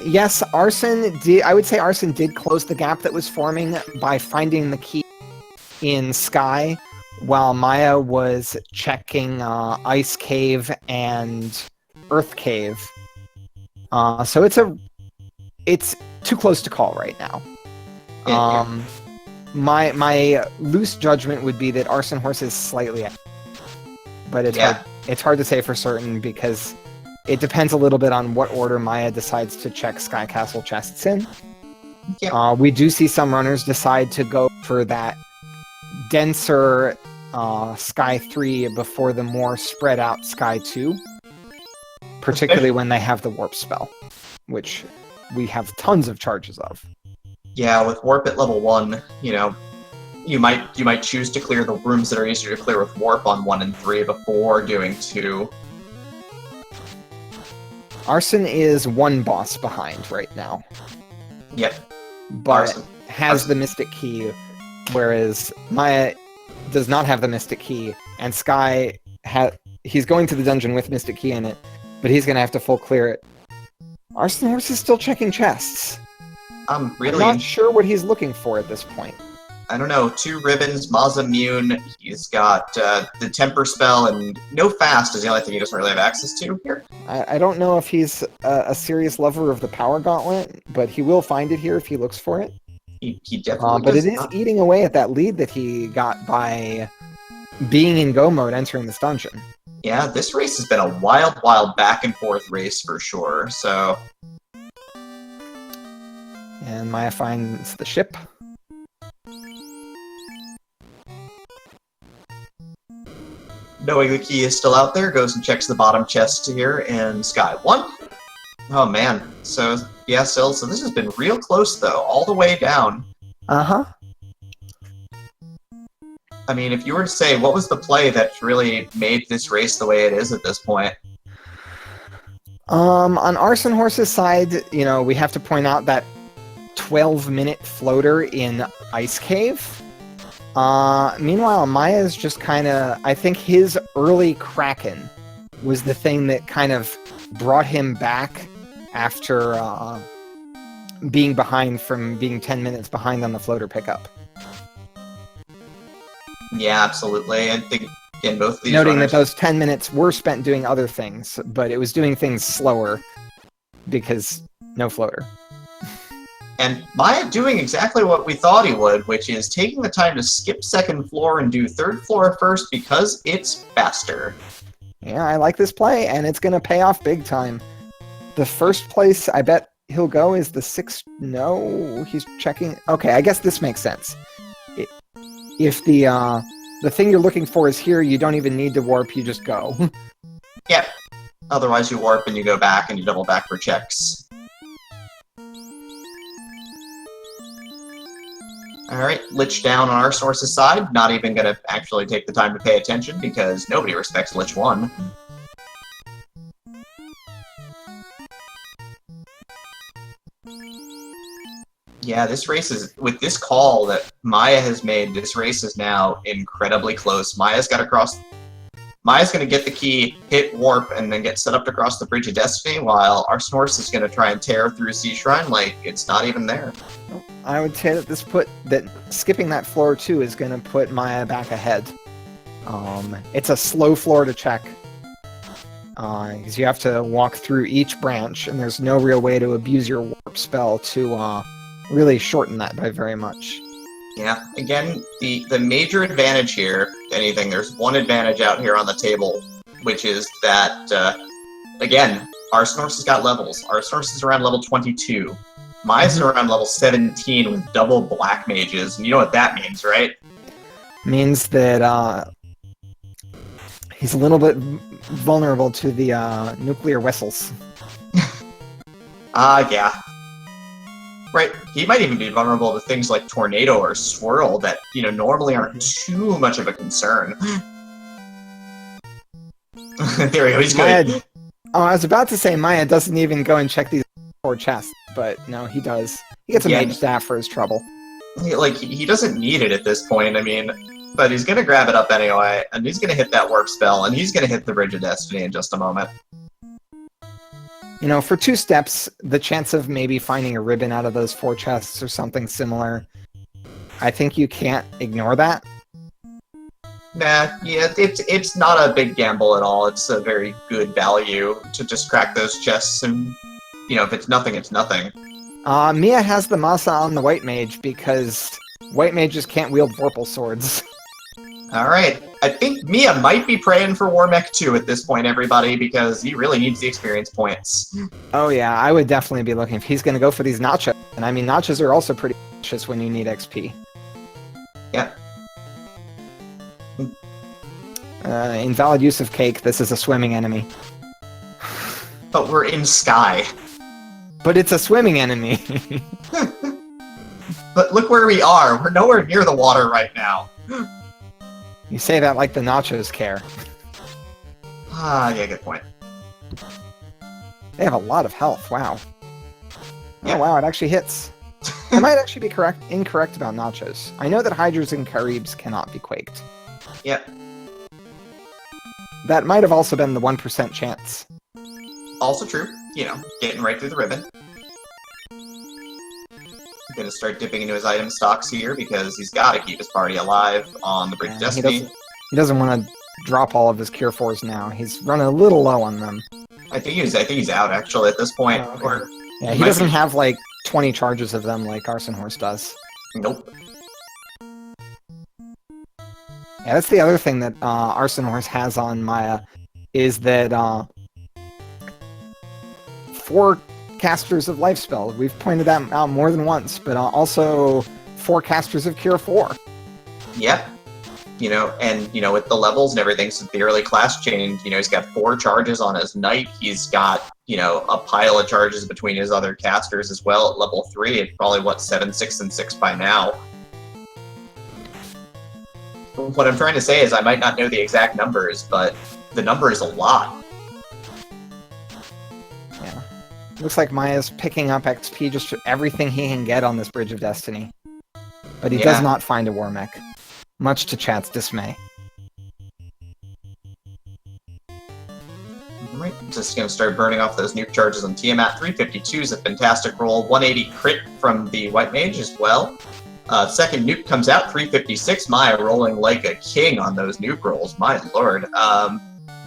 Yes, I would say Arson did close the gap that was forming by finding the key in Sky, while Maya was checking Ice Cave and Earth Cave. So it's too close to call right now. My loose judgment would be that ArsonHorse is slightly out. But it's hard to say for certain because it depends a little bit on what order Maya decides to check Sky Castle chests in. Yeah. We do see some runners decide to go for that denser Sky 3 before the more spread out Sky 2. Particularly when they have the warp spell, which we have tons of charges of. Yeah, with warp at level 1, you might choose to clear the rooms that are easier to clear with warp on 1 and 3 before doing 2. Arson is one boss behind right now. Yep. But has the Mystic Key, whereas Maya does not have the Mystic Key, and Sky he's going to the dungeon with Mystic Key in it, but he's going to have to full clear it. ArsonHorse is still checking chests. I'm not sure what he's looking for at this point. I don't know, 2 ribbons, Ma's immune, he's got the temper spell, and no fast is the only thing he doesn't really have access to here. I don't know if he's a serious lover of the power gauntlet, but he will find it here if he looks for it. He definitely but it is eating away at that lead that he got by being in go mode entering this dungeon. Yeah, this race has been a wild back and forth race for sure, so... And Maya finds the ship. Knowing the key is still out there, goes and checks the bottom chest here, and Sky 1. Oh man, so this has been real close though, all the way down. Uh-huh. I mean, if you were to say, what was the play that really made this race the way it is at this point? On ArsonHorse's side, we have to point out that 12-minute floater in Ice Cave. Meanwhile, Maya's just I think his early Kraken was the thing that kind of brought him back after being behind from being 10 minutes behind on the floater pickup. Yeah, absolutely. I think in both of these Noting runners. that those 10 minutes were spent doing other things, but it was doing things slower because no floater. And Maya doing exactly what we thought he would, which is taking the time to skip second floor and do third floor first because it's faster. Yeah, I like this play, and it's going to pay off big time. The first place I bet he'll go is the 6... No, he's checking... Okay, I guess this makes sense. If the thing you're looking for is here, you don't even need to warp, you just go. Yep. Otherwise you warp and you go back and you double back for checks. Alright, Lich down on ArsonHorse's side. Not even going to actually take the time to pay attention because nobody respects Lich 1. Yeah, this race is, with this call that Maya has made, this race is now incredibly close. Maya's going to get the key, hit warp, and then get set up to cross the Bridge of Destiny, while ArsonHorse is going to try and tear through Sea Shrine like it's not even there. I would say that skipping that floor 2 is going to put Maya back ahead. It's a slow floor to check. Because you have to walk through each branch, and there's no real way to abuse your warp spell to really shorten that by very much. Yeah, again, the major advantage here, if anything, there's one advantage out here on the table, which is that, again, ArsonHorse has got levels. ArsonHorse is around level 22. Maya's around level 17 with double black mages, and you know what that means, right? Means that he's a little bit vulnerable to the nuclear whistles. Yeah. Right, he might even be vulnerable to things like Tornado or Swirl that, normally aren't too much of a concern. There we go, he's good. I was about to say Maya doesn't even go and check these 4 chests, but no, he does. He gets a mage staff for his trouble. He doesn't need it at this point, but he's gonna grab it up anyway, and he's gonna hit that warp spell, and he's gonna hit the Bridge of Destiny in just a moment. For 2 steps, the chance of maybe finding a ribbon out of those 4 chests or something similar, I think you can't ignore that. Nah, yeah, it's not a big gamble at all. It's a very good value to just crack those chests, and, if it's nothing, it's nothing. Mia has the Masa on the White Mage because White Mages can't wield Vorpal swords. Alright, I think Mia might be praying for Warmech 2 at this point, everybody, because he really needs the experience points. Oh yeah, I would definitely be looking if he's going to go for these nachos. And nachos are also pretty delicious when you need XP. Yep. Invalid use of cake, this is a swimming enemy. But we're in Sky. But it's a swimming enemy. But look where we are, we're nowhere near the water right now. You say that like the nachos care. Yeah, good point. They have a lot of health, wow. Yeah. Oh wow, it actually hits. I might actually be incorrect about nachos. I know that Hydras and Caribs cannot be quaked. Yep. That might have also been the 1% chance. Also true, getting right through the ribbon. Gonna start dipping into his item stocks here because he's got to keep his party alive on the Bridge of Destiny. He doesn't want to drop all of his Cure 4s now. He's running a little low on them. I think he's out actually at this point. Oh, okay. Yeah, he doesn't have like 20 charges of them like ArsonHorse does. Nope. Yeah, that's the other thing that ArsonHorse has on Maya is that 4 casters of life spell. We've pointed that out more than once, but also 4 casters of Cure 4. Yep. With the levels and everything, since the early class change, he's got 4 charges on his knight. He's got, a pile of charges between his other casters as well at level 3. It's probably, 7, 6, and 6 by now. What I'm trying to say is I might not know the exact numbers, but the number is a lot. Yeah. Looks like Maya's picking up XP just for everything he can get on this Bridge of Destiny. But he does not find a Warmech, much to chat's dismay. Alright, just gonna start burning off those nuke charges on Tiamat. 352 is a fantastic roll. 180 crit from the White Mage as well. Second nuke comes out, 356. Maya rolling like a king on those nuke rolls. My lord.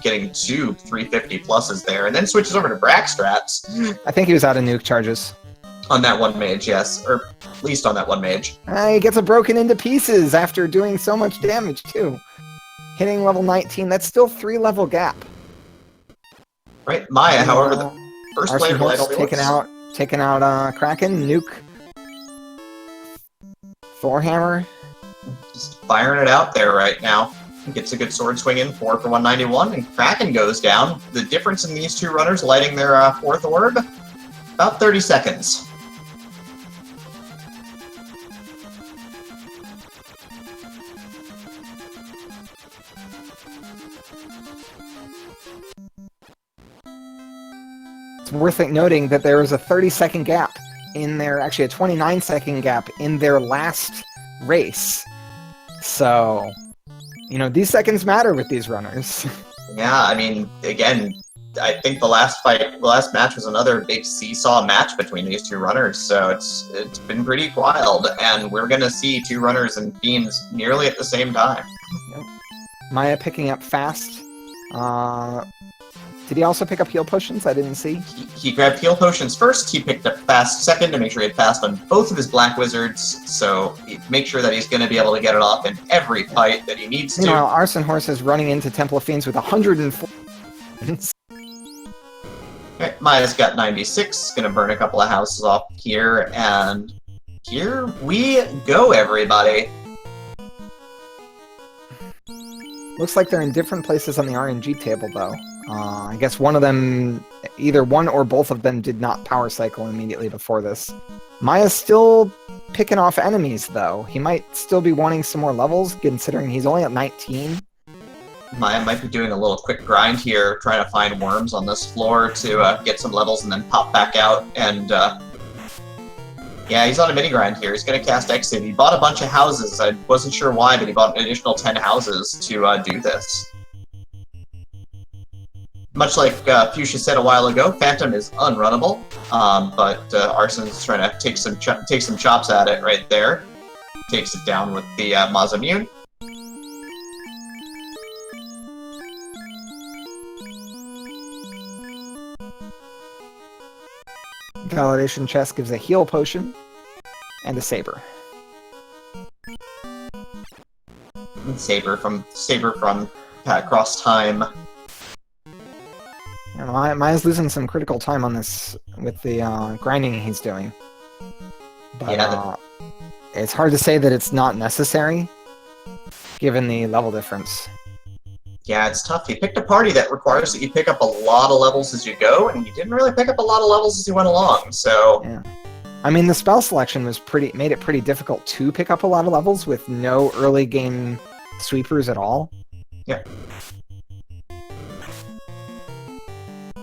Getting 2 350 pluses there, and then switches over to Brackstraps. I think he was out of nuke charges. On that one mage, yes. Or at least on that one mage. He gets it broken into pieces after doing so much damage, too. Hitting level 19, that's still 3-level gap. Right, Maya, however, the first player to light all the taking out Kraken, nuke, Thorhammer. Just firing it out there right now. Gets a good sword swing in, 4 for 191, and Kraken goes down. The difference in these two runners lighting their 4th orb, about 30 seconds. It's worth noting that there was a 30-second gap in their, actually a 29-second gap in their last race. So, you know, these seconds matter with these runners. Yeah, I mean, again, I think the last match was another big seesaw match between these two runners, so it's been pretty wild, and we're gonna see two runners and fiends nearly at the same time. Yep. Maya picking up fast. Did he also pick up heal potions? I didn't see. He grabbed heal potions first, he picked up fast second to make sure he had fast on both of his black wizards, so make sure that he's going to be able to get it off in every fight that he needs to. Meanwhile, ArsonHorse is running into Temple of Fiends with 104. Okay, Maya's got 96, gonna burn a couple of houses off here, and here we go, everybody. Looks like they're in different places on the RNG table, though. I guess one of them, either one or both of them, did not power cycle immediately before this. Maya's still picking off enemies, though. He might still be wanting some more levels, considering he's only at 19. Maya might be doing a little quick grind here, trying to find worms on this floor to get some levels and then pop back out. And yeah, he's on a mini grind here. He's going to cast Exit. He bought a bunch of houses. I wasn't sure why, but he bought an additional 10 houses to do this. Much like Fuchsia said a while ago, Phantom is unrunnable, but Arson's trying to take some chops at it right there. Takes it down with the Mazamune. Validation chest gives a heal potion and a saber. Saber from Cross Time. Maya's losing some critical time on this with the grinding he's doing. But yeah, it's hard to say that it's not necessary, given the level difference. Yeah, it's tough. He picked a party that requires that you pick up a lot of levels as you go, and you didn't really pick up a lot of levels as you went along, so... Yeah. I mean, the spell selection made it pretty difficult to pick up a lot of levels with no early game sweepers at all. Yeah.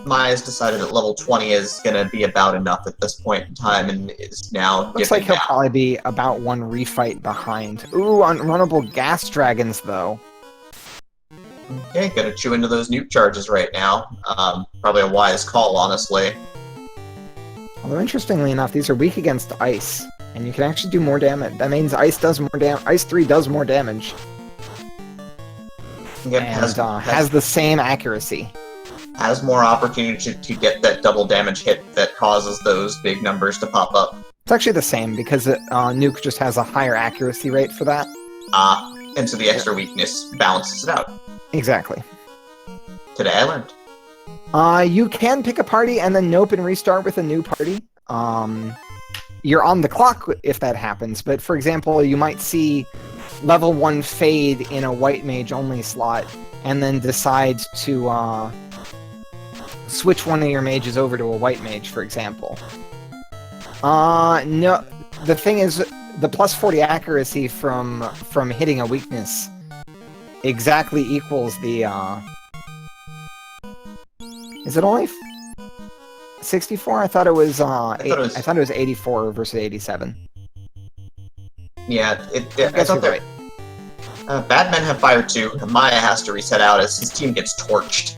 Maya's decided that level 20 is going to be about enough at this point in time, and is now... Looks like he'll probably be about one refight behind. Ooh, unrunnable gas dragons, though. Okay, gonna chew into those nuke charges right now. Probably a wise call, honestly. Although, interestingly enough, these are weak against ice, and you can actually do more damage. That means ice does more damage. Ice 3 does more damage. Yep, and has the same accuracy. Has more opportunity to get that double damage hit that causes those big numbers to pop up. It's actually the same, because nuke just has a higher accuracy rate for that. And so the extra weakness balances it out. Exactly. Today I learned. You can pick a party and then nope and restart with a new party. You're on the clock if that happens, but for example, you might see level 1 fade in a white mage only slot and then decide to switch one of your mages over to a white mage, for example. No, the thing is, the plus 40 accuracy from hitting a weakness exactly equals the, is it only 64? I thought it was, I thought it was 84 versus 87. Yeah, I thought that... Right. Bad men have fire too. Maya has to reset out as his team gets torched.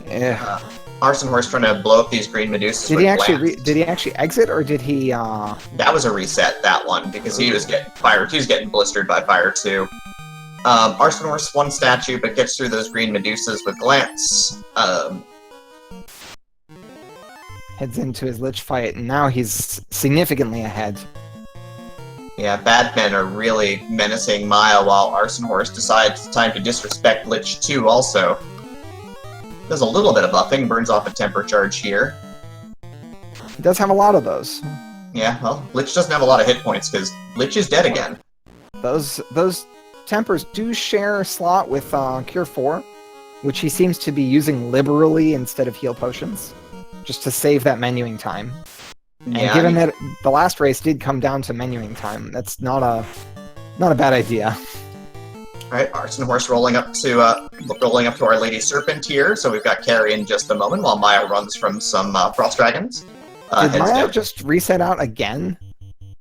Yeah. ArsonHorse trying to blow up these green Medusas. Did he actually? Did he actually exit, or did he? That was a reset. That one because he was getting fire. He was getting blistered by fire too. ArsonHorse one statue, but gets through those green Medusas with glance. Heads into his Lich fight, and now he's significantly ahead. Yeah, bad men are really menacing Maya, while ArsonHorse decides it's time to disrespect Lich too. Also, does a little bit of buffing, burns off a temper charge here. He does have a lot of those. Yeah, well, Lich doesn't have a lot of hit points because Lich is dead again. Those tempers do share a slot with Cure 4, which he seems to be using liberally instead of heal potions, just to save that menuing time. And Yeah, given that the last race did come down to menuing time, that's not a bad idea. Alright, ArsonHorse rolling up to Our Lady Serpent here, so we've got carry in just a moment while Maya runs from some Frost Dragons. Did Maya just reset out again?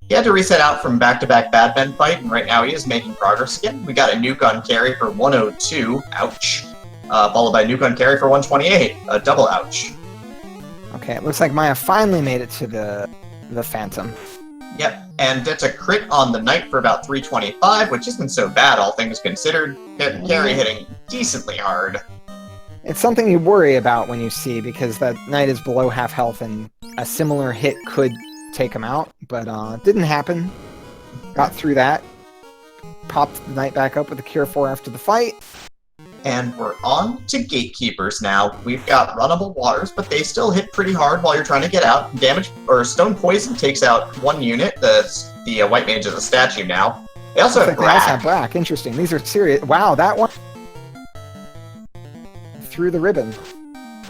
He had to reset out from back-to-back bad men fight, and right now he is making progress again. We got a nuke on carry for 102, ouch. Followed by a nuke on carry for 128, a double ouch. Okay, it looks like Maya finally made it to the Phantom. Yep, and it's a crit on the Knight for about 325, which isn't so bad, all things considered. Carry hitting decently hard. It's something you worry about when you see, because that Knight is below half health, and a similar hit could take him out, but didn't happen. Got through that. Popped the Knight back up with a Cure 4 after the fight. And we're on to Gatekeepers now. We've got runnable waters, but they still hit pretty hard while you're trying to get out. Damage or Stone Poison takes out one unit. The White Mage is a statue now. They also have They also have Brack. Black. Interesting. These are serious. Wow, that one through the ribbon.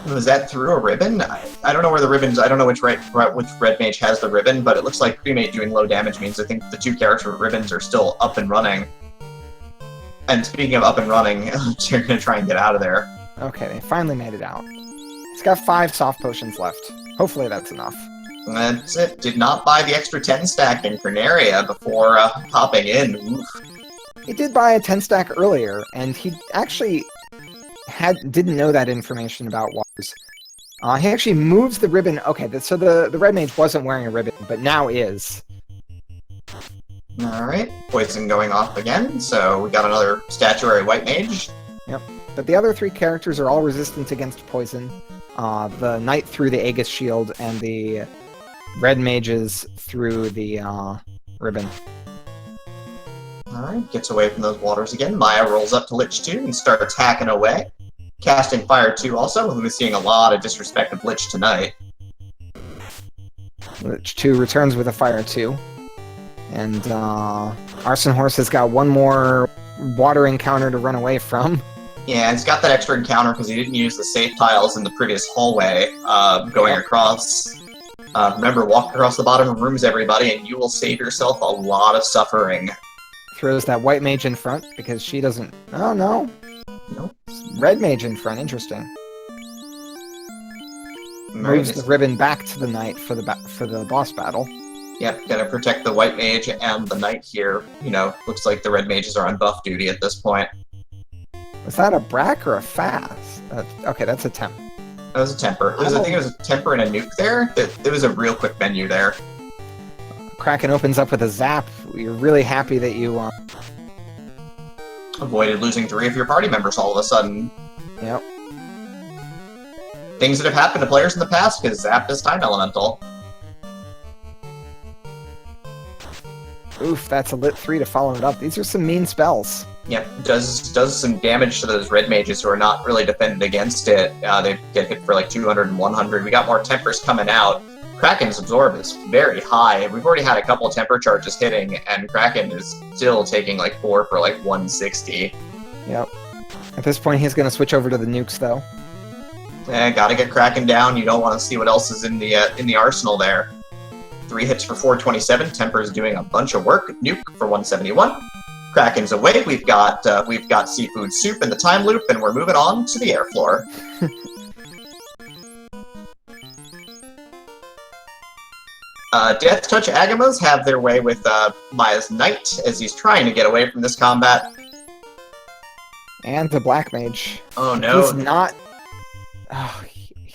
Was that through a ribbon? I don't know where the ribbons. I don't know which red mage has the ribbon, but it looks like Cremate doing low damage means I think the two character ribbons are still up and running. And speaking of up and running, you're going to try and get out of there. Okay, they finally made it out. He's got 5 soft potions left. Hopefully that's enough. That's it. Did not buy the extra 10 stack in Corneria before hopping in. Oof. He did buy a 10 stack earlier, and he actually didn't know that information about waters. He actually moves the ribbon. Okay, so the red mage wasn't wearing a ribbon, but now is. Alright, poison going off again, so we got another statuary white mage. Yep, but the other 3 characters are all resistant against poison. The knight through the Aegis shield, and the red mages through the ribbon. Alright, gets away from those waters again. Maya rolls up to Lich 2 and starts hacking away. Casting Fire 2 also, who is seeing a lot of disrespect of Lich tonight. Lich 2 returns with a Fire 2. And ArsonHorse has got one more water encounter to run away from. Yeah, he's got that extra encounter because he didn't use the safe tiles in the previous hallway going across. Remember, walk across the bottom of rooms, everybody, and you will save yourself a lot of suffering. Throws that white mage in front because she doesn't... Oh, no. Nope. Red mage in front. Interesting. Moves the ribbon back to the knight for the boss battle. Yep, gonna protect the white mage and the knight here. You know, looks like the red mages are on buff duty at this point. Was that a Brack or a Fast? Okay, that's a temp. That was a temper. I think it was a temper and a nuke there. It was a real quick menu there. Kraken opens up with a zap. You're really happy that you... Avoided losing 3 of your party members all of a sudden. Yep. Things that have happened to players in the past, because Zap is Time Elemental. Oof, that's a lit 3 to follow it up. These are some mean spells. Yep, does some damage to those red mages who are not really defended against it. They get hit for like 200 and 100. We got more tempers coming out. Kraken's absorb is very high. We've already had a couple of temper charges hitting, and Kraken is still taking like 4 for like 160. Yep. At this point, he's going to switch over to the nukes, though. Gotta get Kraken down. You don't want to see what else is in the arsenal there. 3 hits for 427. Temper's doing a bunch of work. Nuke for 171. Kraken's away. We've got seafood soup in the time loop, and we're moving on to the air floor. Death Touch Agamas have their way with Maya's Knight as he's trying to get away from this combat. And the Black Mage. Oh no. He's not... Oh,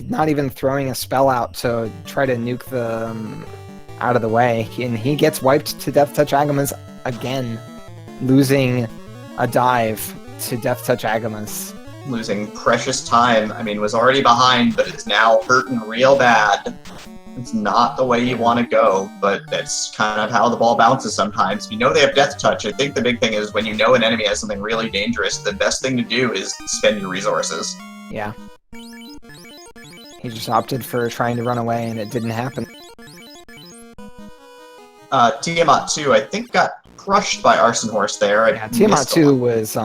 not even throwing a spell out to try to nuke the out of the way, and he gets wiped to Death Touch Agamas again, losing a dive to Death Touch Agamas. Losing precious time. I mean, was already behind, but is now hurting real bad. It's not the way you want to go, but that's kind of how the ball bounces sometimes. You know they have Death Touch. I think the big thing is when you know an enemy has something really dangerous, the best thing to do is spend your resources. Yeah. He just opted for trying to run away, and it didn't happen. Tiamat 2, I think, got crushed by ArsonHorse there. Yeah, Tiamat 2 was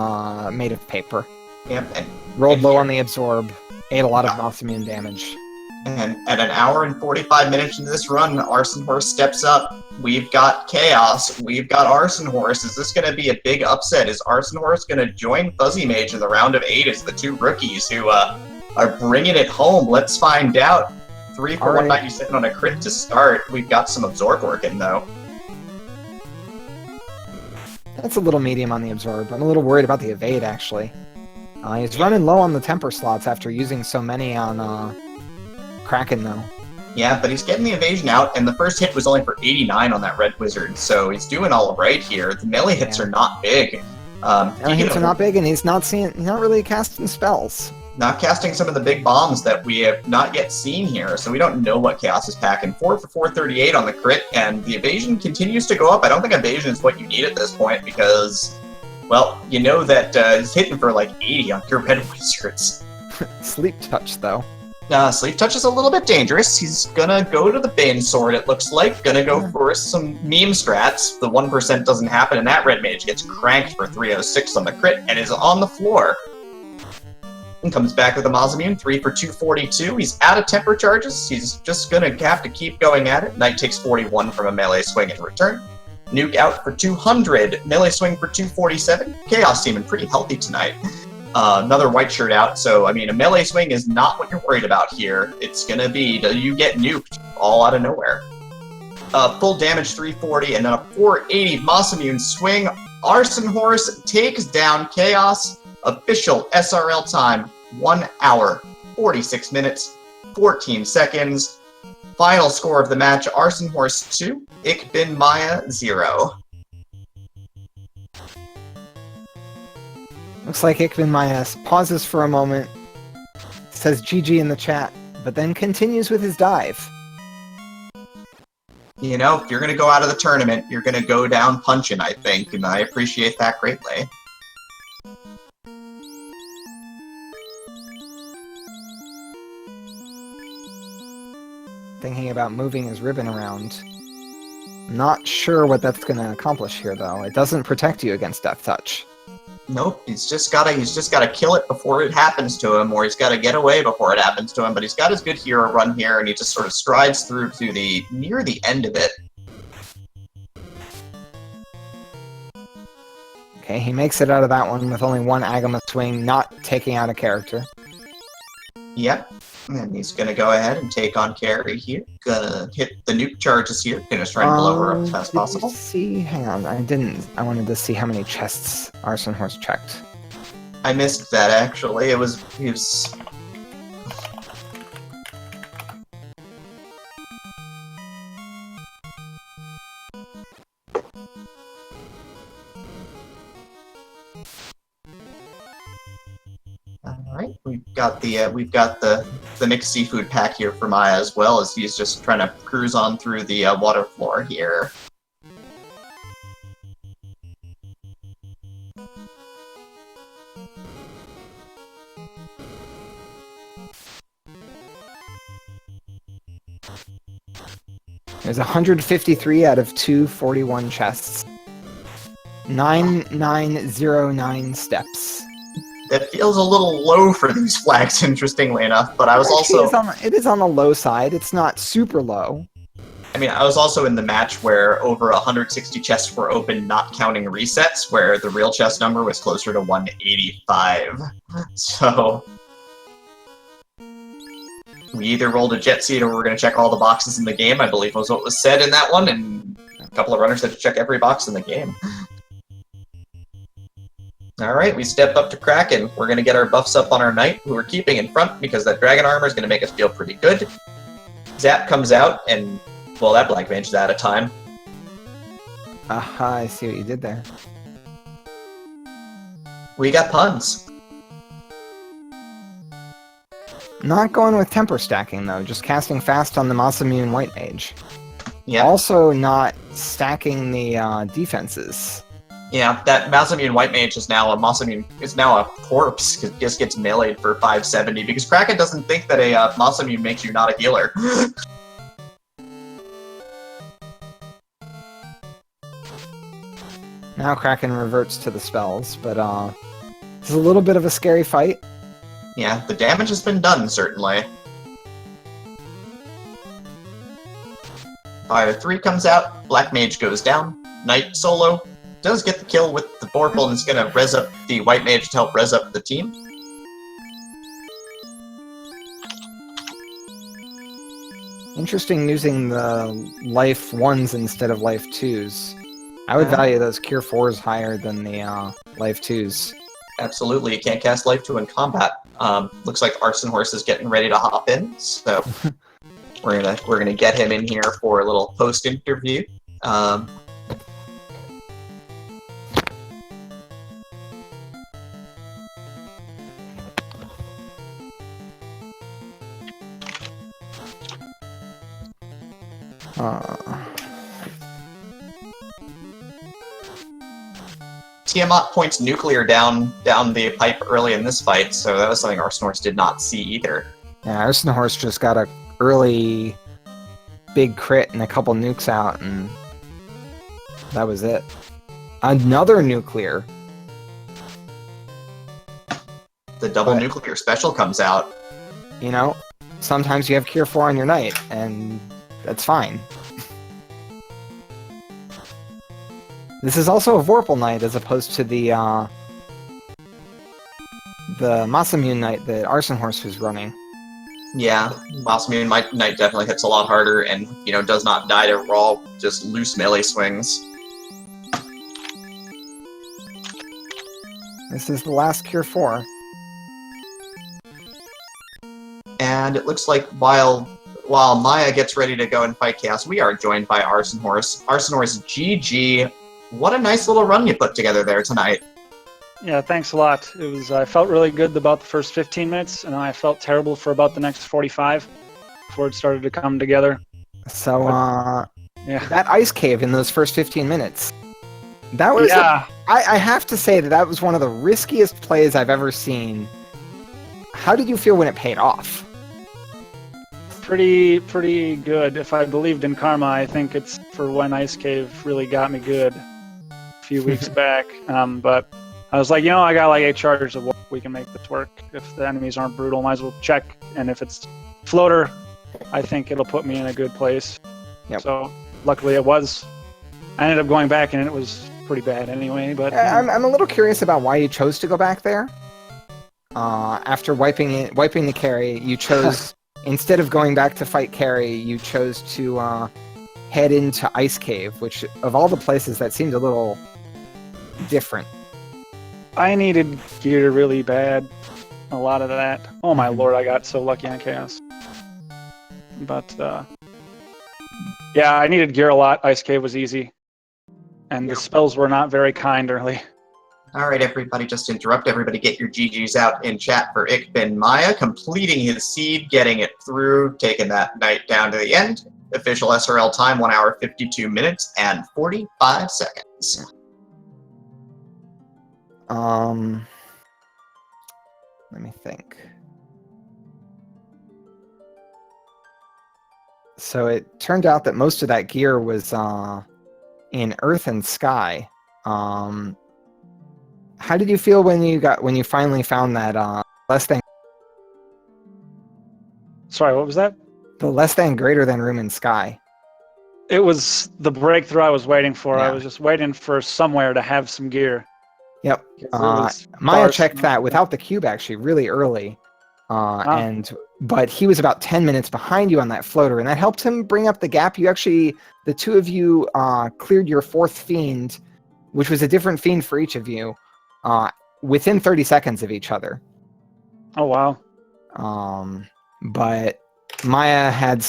made of paper. Yep, and rolled low on the absorb, ate a lot of boss immune damage. And at an hour and 45 minutes into this run, ArsonHorse steps up. We've got Chaos. We've got ArsonHorse. Is this going to be a big upset? Is ArsonHorse going to join Fuzzy Mage in the round of 8 as the two rookies who are bringing it home? Let's find out. 3 for 197 on a crit to start. We've got some absorb working, though. That's a little medium on the absorb. I'm a little worried about the evade, actually. He's running low on the temper slots after using so many on Kraken, though. Yeah, but he's getting the evasion out, and the first hit was only for 89 on that red wizard, so he's doing all right here. The melee hits are not big. Melee hits are not big, and he's not really casting spells. Not casting some of the big bombs that we have not yet seen here, so we don't know what Chaos is packing. 4 for 438 on the crit, and the evasion continues to go up. I don't think evasion is what you need at this point, because, well, you know that he's hitting for like 80 on your red wizards. Sleep touch, though. Sleep touch is a little bit dangerous. He's gonna go to the Bane Sword, it looks like. Gonna go for some meme strats. The 1% doesn't happen, and that red mage gets cranked for 306 on the crit and is on the floor. And comes back with a Mazamune, 3 for 242. He's out of temper charges. He's just gonna have to keep going at it. Knight takes 41 from a melee swing in return. Nuke out for 200. Melee swing for 247. Chaos seeming pretty healthy tonight. Another white shirt out, so, I mean, a melee swing is not what you're worried about here. It's gonna be, do you get nuked all out of nowhere? Full damage 340, and then a 480 Masamune swing. ArsonHorse takes down Chaos. Official SRL time, 1 hour, 46 minutes, 14 seconds. Final score of the match, ArsonHorse 2, ichbinmiah 0. Looks like ichbinmiah pauses for a moment, says GG in the chat, but then continues with his dive. You know, if you're going to go out of the tournament, you're going to go down punching, I think, and I appreciate that greatly. Thinking about moving his ribbon around. Not sure what that's going to accomplish here, though. It doesn't protect you against Death Touch. Nope, he's just gotta kill it before it happens to him, or he's gotta get away before it happens to him, but he's got his good hero run here, and he just sort of strides through to near the end of it. Okay, he makes it out of that one with only one Agama swing, not taking out a character. Yep, and he's gonna go ahead and take on Carrie here. Gonna hit the nuke charges here. Gonna try and blow her up as fast as possible. See, hang on, I wanted to see how many chests ArsonHorse checked. I missed that actually. He was. Alright, we've got the mixed seafood pack here for Maya as well, as he's just trying to cruise on through the water floor here. There's 153 out of 241 chests. 9909 steps. That feels a little low for these flags, interestingly enough, but I was also... It is on the low side. It's not super low. I mean, I was also in the match where over 160 chests were open, not counting resets, where the real chest number was closer to 185. So... we either rolled a jet seat or we're going to check all the boxes in the game, I believe was what was said in that one, and a couple of runners had to check every box in the game. All right, we step up to Kraken. We're going to get our buffs up on our knight, who we're keeping in front because that dragon armor is going to make us feel pretty good. Zap comes out, and, well, that black mage is out of time. Aha, I see what you did there. We got puns. Not going with temper stacking, though, just casting fast on the Masamune White Mage. Yeah. Also not stacking the defenses. Yeah, that Masamune White Mage is now a corpse. It just gets meleeed for 570 because Kraken doesn't think that a Masamune makes you not a healer. Now Kraken reverts to the spells, but it's a little bit of a scary fight. Yeah, the damage has been done, certainly. Fire 3 comes out, Black Mage goes down, Knight solo, does get the kill with the Vorpal and is going to res up the White Mage to help res up the team. Interesting using the life 1s instead of life 2s. I would value those cure 4s higher than the life 2s. Absolutely, you can't cast life 2 in combat. Looks like ArsonHorse is getting ready to hop in, so we're gonna get him in here for a little post interview. Tiamat points nuclear down the pipe early in this fight, so that was something ArsonHorse did not see either. Yeah, ArsonHorse just got a early big crit and a couple nukes out, and that was it. Another nuclear. The double nuclear special comes out. You know, sometimes you have cure 4 on your knight, and that's fine. This is also a Vorpal Knight as opposed to the Masamune Knight that ArsonHorse was running. Yeah, Masamune Knight definitely hits a lot harder and, does not die to raw, just loose melee swings. This is the last cure 4. And it looks like while Maya gets ready to go and fight Chaos, we are joined by ArsonHorse. ArsonHorse GG. What a nice little run you put together there tonight. Yeah, thanks a lot. I felt really good about the first 15 minutes, and I felt terrible for about the next 45 before it started to come together. So, yeah, that ice cave in those first 15 minutes, that was, I have to say that was one of the riskiest plays I've ever seen. How did you feel when it paid off? Pretty good. If I believed in karma, I think it's for when Ice Cave really got me good a few weeks back. But I was like, I got like 8 charges of what we can make this work. If the enemies aren't brutal, might as well check. And if it's floater, I think it'll put me in a good place. Yep. So luckily it was. I ended up going back and it was pretty bad anyway. But I'm a little curious about why you chose to go back there. After wiping the carry, you chose instead of going back to fight carry, you chose to head into Ice Cave, which of all the places that seemed a little different. I needed gear really bad. A lot of that. Oh my lord, I got so lucky on Chaos. But yeah, I needed gear a lot. Ice Cave was easy. And the spells were not very kind early. All right, everybody, just to interrupt everybody, get your GGs out in chat for ichbinmiah, completing his seed, getting it through, taking that knight down to the end. Official SRL time, 1 hour, 52 minutes, and 45 seconds. Let me think. So it turned out that most of that gear was in Earth and Sky. How did you feel when you finally found that less than? Sorry, what was that? The less than greater than room in Sky. It was the breakthrough I was waiting for. Yeah. I was just waiting for somewhere to have some gear. Yep. Maya checked that without the cube actually really early. But he was about 10 minutes behind you on that floater, and that helped him bring up the gap. The two of you cleared your 4th fiend, which was a different fiend for each of you. within 30 seconds of each other. Oh wow. But Maya had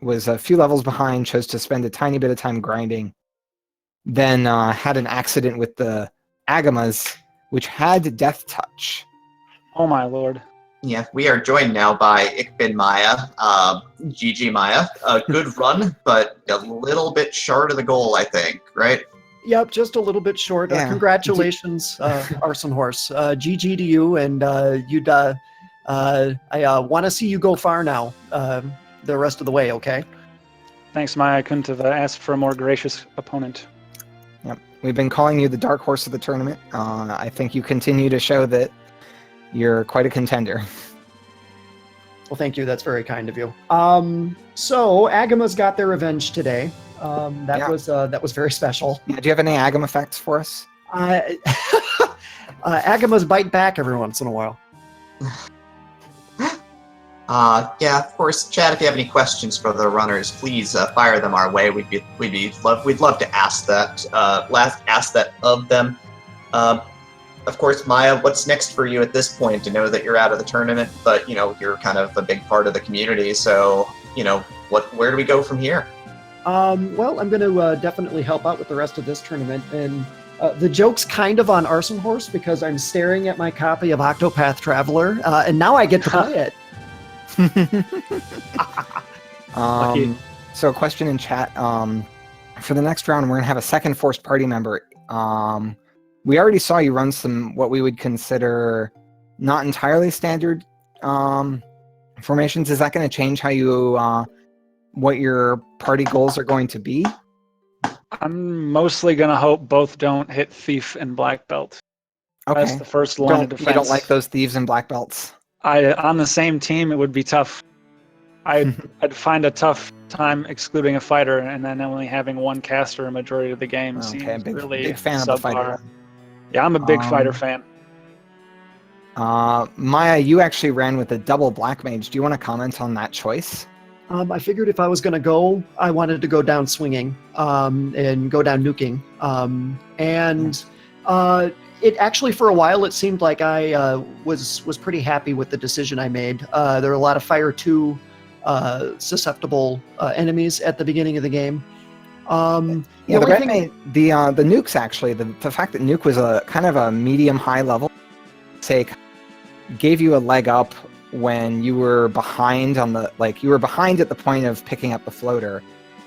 was a few levels behind, chose to spend a tiny bit of time grinding, then had an accident with the Agamas, which had Death Touch. Oh my lord. Yeah, we are joined now by ichbinmiah, GG Maya. A good run, but a little bit short of the goal, I think, right? Yep, just a little bit short. Yeah. Congratulations, ArsonHorse. GG to you, and I want to see you go far now. The rest of the way, okay? Thanks, Maya. I couldn't have asked for a more gracious opponent. Yep. We've been calling you the dark horse of the tournament. I think you continue to show that you're quite a contender. Well, thank you. That's very kind of you. So Agama's got their revenge today. That was very special. Yeah, do you have any Agama facts for us? Agamas bite back every once in a while. Yeah, of course, Chad, if you have any questions for the runners, please fire them our way. We'd love to ask that of them. Of course, Maya, what's next for you at this point? To know that you're out of the tournament, but you're kind of a big part of the community. So where do we go from here? Well, I'm going to definitely help out with the rest of this tournament, and the joke's kind of on ArsonHorse because I'm staring at my copy of Octopath Traveler, and now I get to play it. So a question in chat. For the next round, we're going to have a second forced party member. We already saw you run some what we would consider not entirely standard formations. Is that going to change how you what your party goals are going to be? I'm mostly going to hope both don't hit Thief and Black Belt. Okay. That's the first line of defense. You don't like those thieves and black belts? On the same team, it would be tough. I'd find a tough time excluding a fighter and then only having one caster a majority of the game. Okay, really big fan subpar. of the fighter. Yeah, I'm a big fighter fan. Maya, you actually ran with a double black mage. Do you want to comment on that choice? I figured if I was going to go, I wanted to go down swinging and go down nuking. It actually, for a while, it seemed like I was pretty happy with the decision I made. There were a lot of Fire 2 susceptible enemies at the beginning of the game. The nukes actually, the fact that nuke was a kind of a medium high level, gave you a leg up when you were behind you were behind at the point of picking up the floater,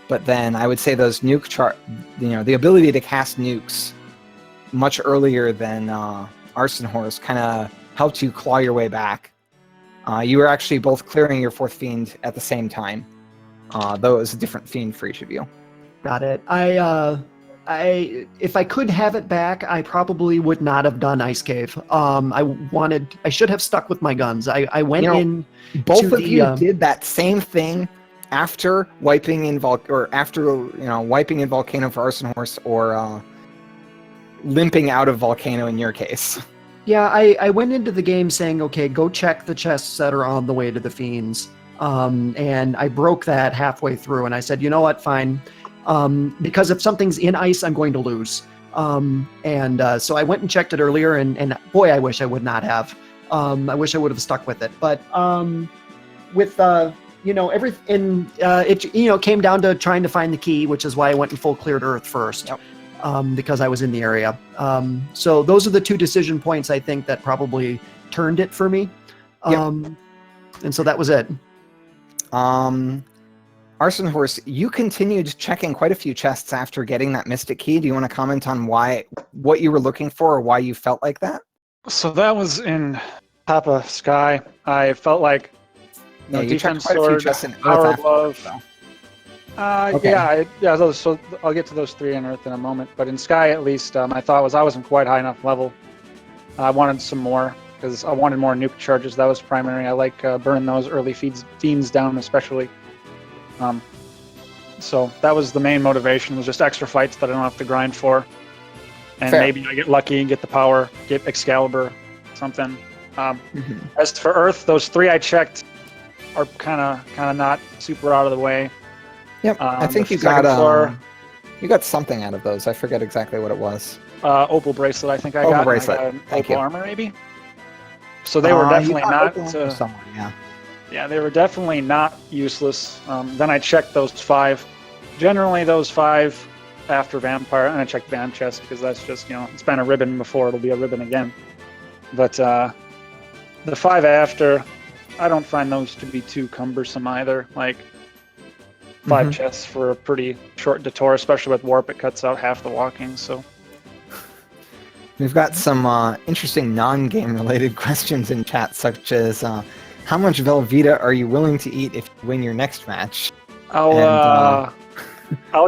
but then I would say those nuke the ability to cast nukes much earlier than ArsonHorse kind of helped you claw your way back. You were actually both clearing your fourth fiend at the same time, though it was a different fiend for each of you. Got it. If I could have it back, I probably would not have done Ice Cave. I should have stuck with my guns. I went in. Both of you did that same thing after wiping in Volcano for ArsonHorse, or limping out of Volcano in your case. Yeah, I went into the game saying, okay, go check the chests that are on the way to the fiends. And I broke that halfway through, and I said, you know what, fine. Because if something's in ice, I'm going to lose. So I went and checked it earlier, and boy, I wish I would not have. I wish I would have stuck with it. But with everything, it came down to trying to find the key, which is why I went in full cleared earth first. Yep. Because I was in the area. So those are the two decision points I think that probably turned it for me. And so that was it. ArsonHorse, you continued checking quite a few chests after getting that Mystic Key. Do you want to comment on what you were looking for, or why you felt like that? So that was in top of Sky. I felt like you checked quite a few chests in Power Earth Glove. Okay. So I'll get to those three in Earth in a moment. But in Sky, at least, my thought was I wasn't quite high enough level. I wanted some more because I wanted more nuke charges. That was primary. I like burning those early fiends down, especially. So that was the main motivation, was just extra fights that I don't have to grind for. And Fair. Maybe I get lucky and get the power, get Excalibur, something. As for Earth, those three I checked are kind of not super out of the way. Yep. I think the you got second floor, You got something out of those. I forget exactly what it was. Opal bracelet, I think I Opal got. bracelet. I got an Thank opal you. armor, maybe. So they were You definitely got not. opal armor somewhere, yeah. Yeah, they were definitely not useless. Then I checked those 5. Generally, those 5 after Vampire, and I checked Vamp Chest because that's just, it's been a ribbon before, it'll be a ribbon again. But the 5 after, I don't find those to be too cumbersome either. Like, 5 chests for a pretty short detour, especially with Warp, it cuts out half the walking, so. We've got some interesting non-game related questions in chat, such as how much Velveeta are you willing to eat if you win your next match? I'll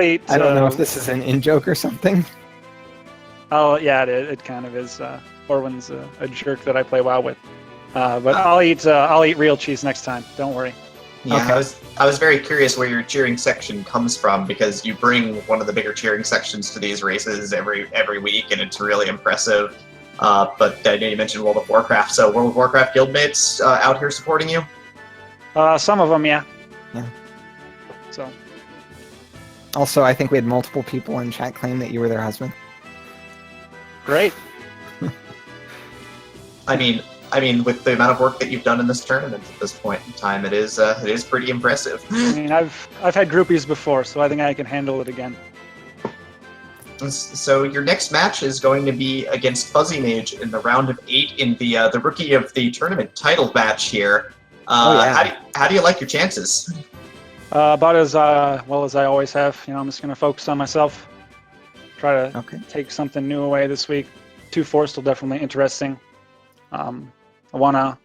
eat. I don't know if this is an in-joke or something. Oh yeah, it kind of is. Orwin's a jerk that I play WoW with, but I'll eat real cheese next time. Don't worry. Yeah, Okay. I was very curious where your cheering section comes from, because you bring one of the bigger cheering sections to these races every week, and it's really impressive. But I know you mentioned World of Warcraft, so World of Warcraft guildmates out here supporting you? Some of them, yeah. Yeah. So. Also, I think we had multiple people in chat claim that you were their husband. Great. I mean, with the amount of work that you've done in this tournament at this point in time, it is pretty impressive. I mean, I've had groupies before, so I think I can handle it again. So your next match is going to be against Fuzzy Mage in the round of 8 in the Rookie of the Tournament title match here. How do you like your chances? About as well as I always have. I'm just going to focus on myself. Try to take something new away this week. 2-4 still definitely interesting. I want to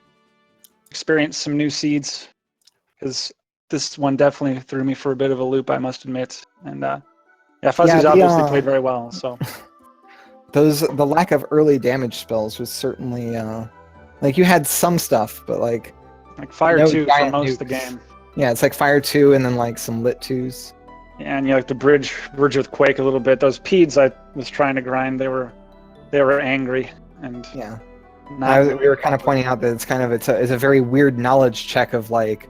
experience some new seeds, because this one definitely threw me for a bit of a loop, I must admit. And Fuzzy's obviously played very well. So the lack of early damage spells was certainly like you had some stuff, but like Fire 2 for most nukes. of the game. Yeah, it's like Fire 2 and then like some Lit 2s. Yeah, and like the bridge with Quake a little bit. Those Peds I was trying to grind, they were angry, and yeah. we were kind of pointing out that it's a very weird knowledge check of like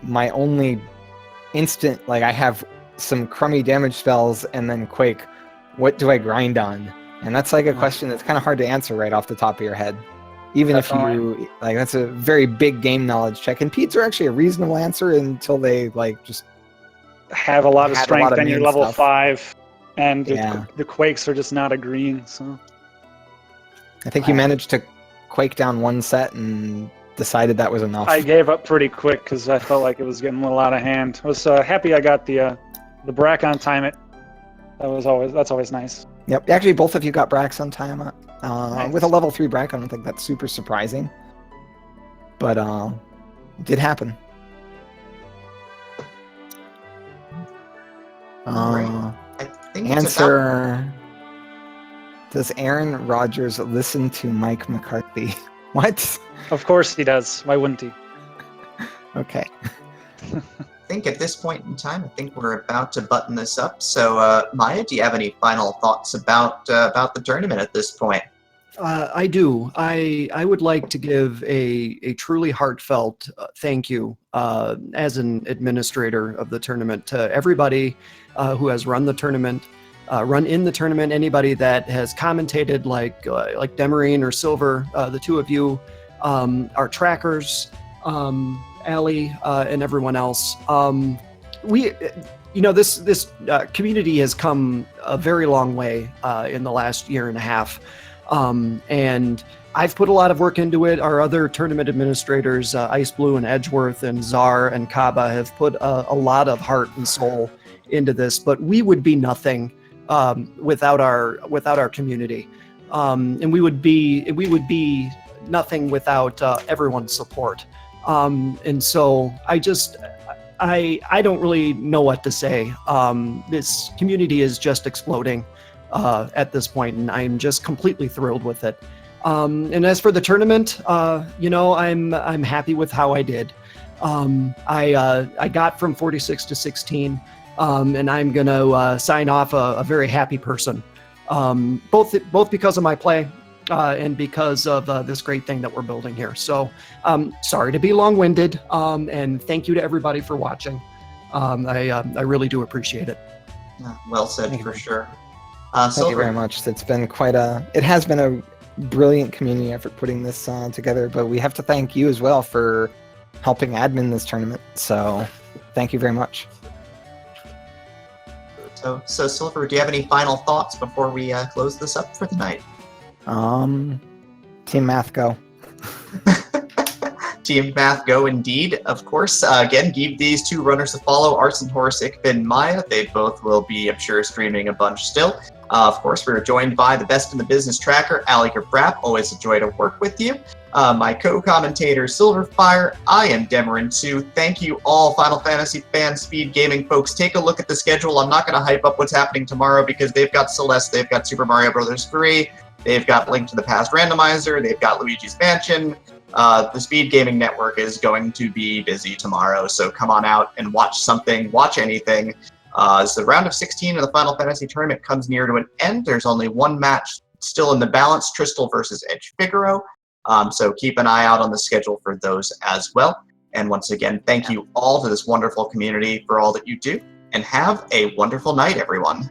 my only instant, like I have some crummy damage spells and then Quake. What do I grind on? And that's like a question that's kind of hard to answer right off the top of your head. Even Definitely. if you like, that's a very big game knowledge check. And Peds are actually a reasonable answer until they like just have a lot of strength and you're main level stuff. 5, and Yeah. the Quakes are just not agreeing. So I think you managed to Quake down one set and decided that was enough. I gave up pretty quick because I felt like it was getting a little out of hand. I was happy I got the Brack on time it. That's always nice. Yep, actually both of you got Bracks on time. Nice. With a level 3 Brack, I don't think that's super surprising. But it did happen. Right. I think Answer: does Aaron Rodgers listen to Mike McCarthy? What? Of course he does. Why wouldn't he? Okay. I think at this point in time, I think we're about to button this up. So, Maya, do you have any final thoughts about the tournament at this point? I do. I would like to give a truly heartfelt thank you as an administrator of the tournament to everybody who has run the tournament, run in the tournament, anybody that has commentated like Demarine or Silver, the two of you, our trackers, Allie, and everyone else. This community has come a very long way in the last year and a half. And I've put a lot of work into it. Our other tournament administrators, Ice Blue and Edgeworth and Czar and Kaba, have put a lot of heart and soul into this. But we would be nothing without our community, and we would be nothing without everyone's support. And so I don't really know what to say. This community is just exploding at this point, and I'm just completely thrilled with it. And as for the tournament, I'm happy with how I did. I got from 46 to 16, and I'm gonna sign off a very happy person, both because of my play and because of this great thing that we're building here. So sorry to be long-winded, and thank you to everybody for watching. I really do appreciate it. Yeah, well said Thank you. for sure. Thank you Silver, very much. It has been a brilliant community effort putting this together, but we have to thank you as well for helping admin this tournament. So thank you very much. So Silver, do you have any final thoughts before we close this up for the night? Team Math, go. Team Math, go indeed. Of course, again, give these two runners a follow, ArsonHorse, ichbinmiah. They both will be, I'm sure, streaming a bunch still. Of course, we're joined by the best in the business tracker, Ali Brap. Always a joy to work with you. My co-commentator, Silverfire. I am Demarin2. Thank you all, Final Fantasy fans, Speed Gaming folks. Take a look at the schedule. I'm not going to hype up what's happening tomorrow because they've got Celeste, they've got Super Mario Bros. 3, they've got Link to the Past Randomizer, they've got Luigi's Mansion. The Speed Gaming Network is going to be busy tomorrow, so come on out and watch something, watch anything. As the round of 16 of the Final Fantasy Tournament comes near to an end, there's only one match still in the balance, Tristal versus Edge Figaro. So keep an eye out on the schedule for those as well. And once again, thank you all to this wonderful community for all that you do, and have a wonderful night, everyone.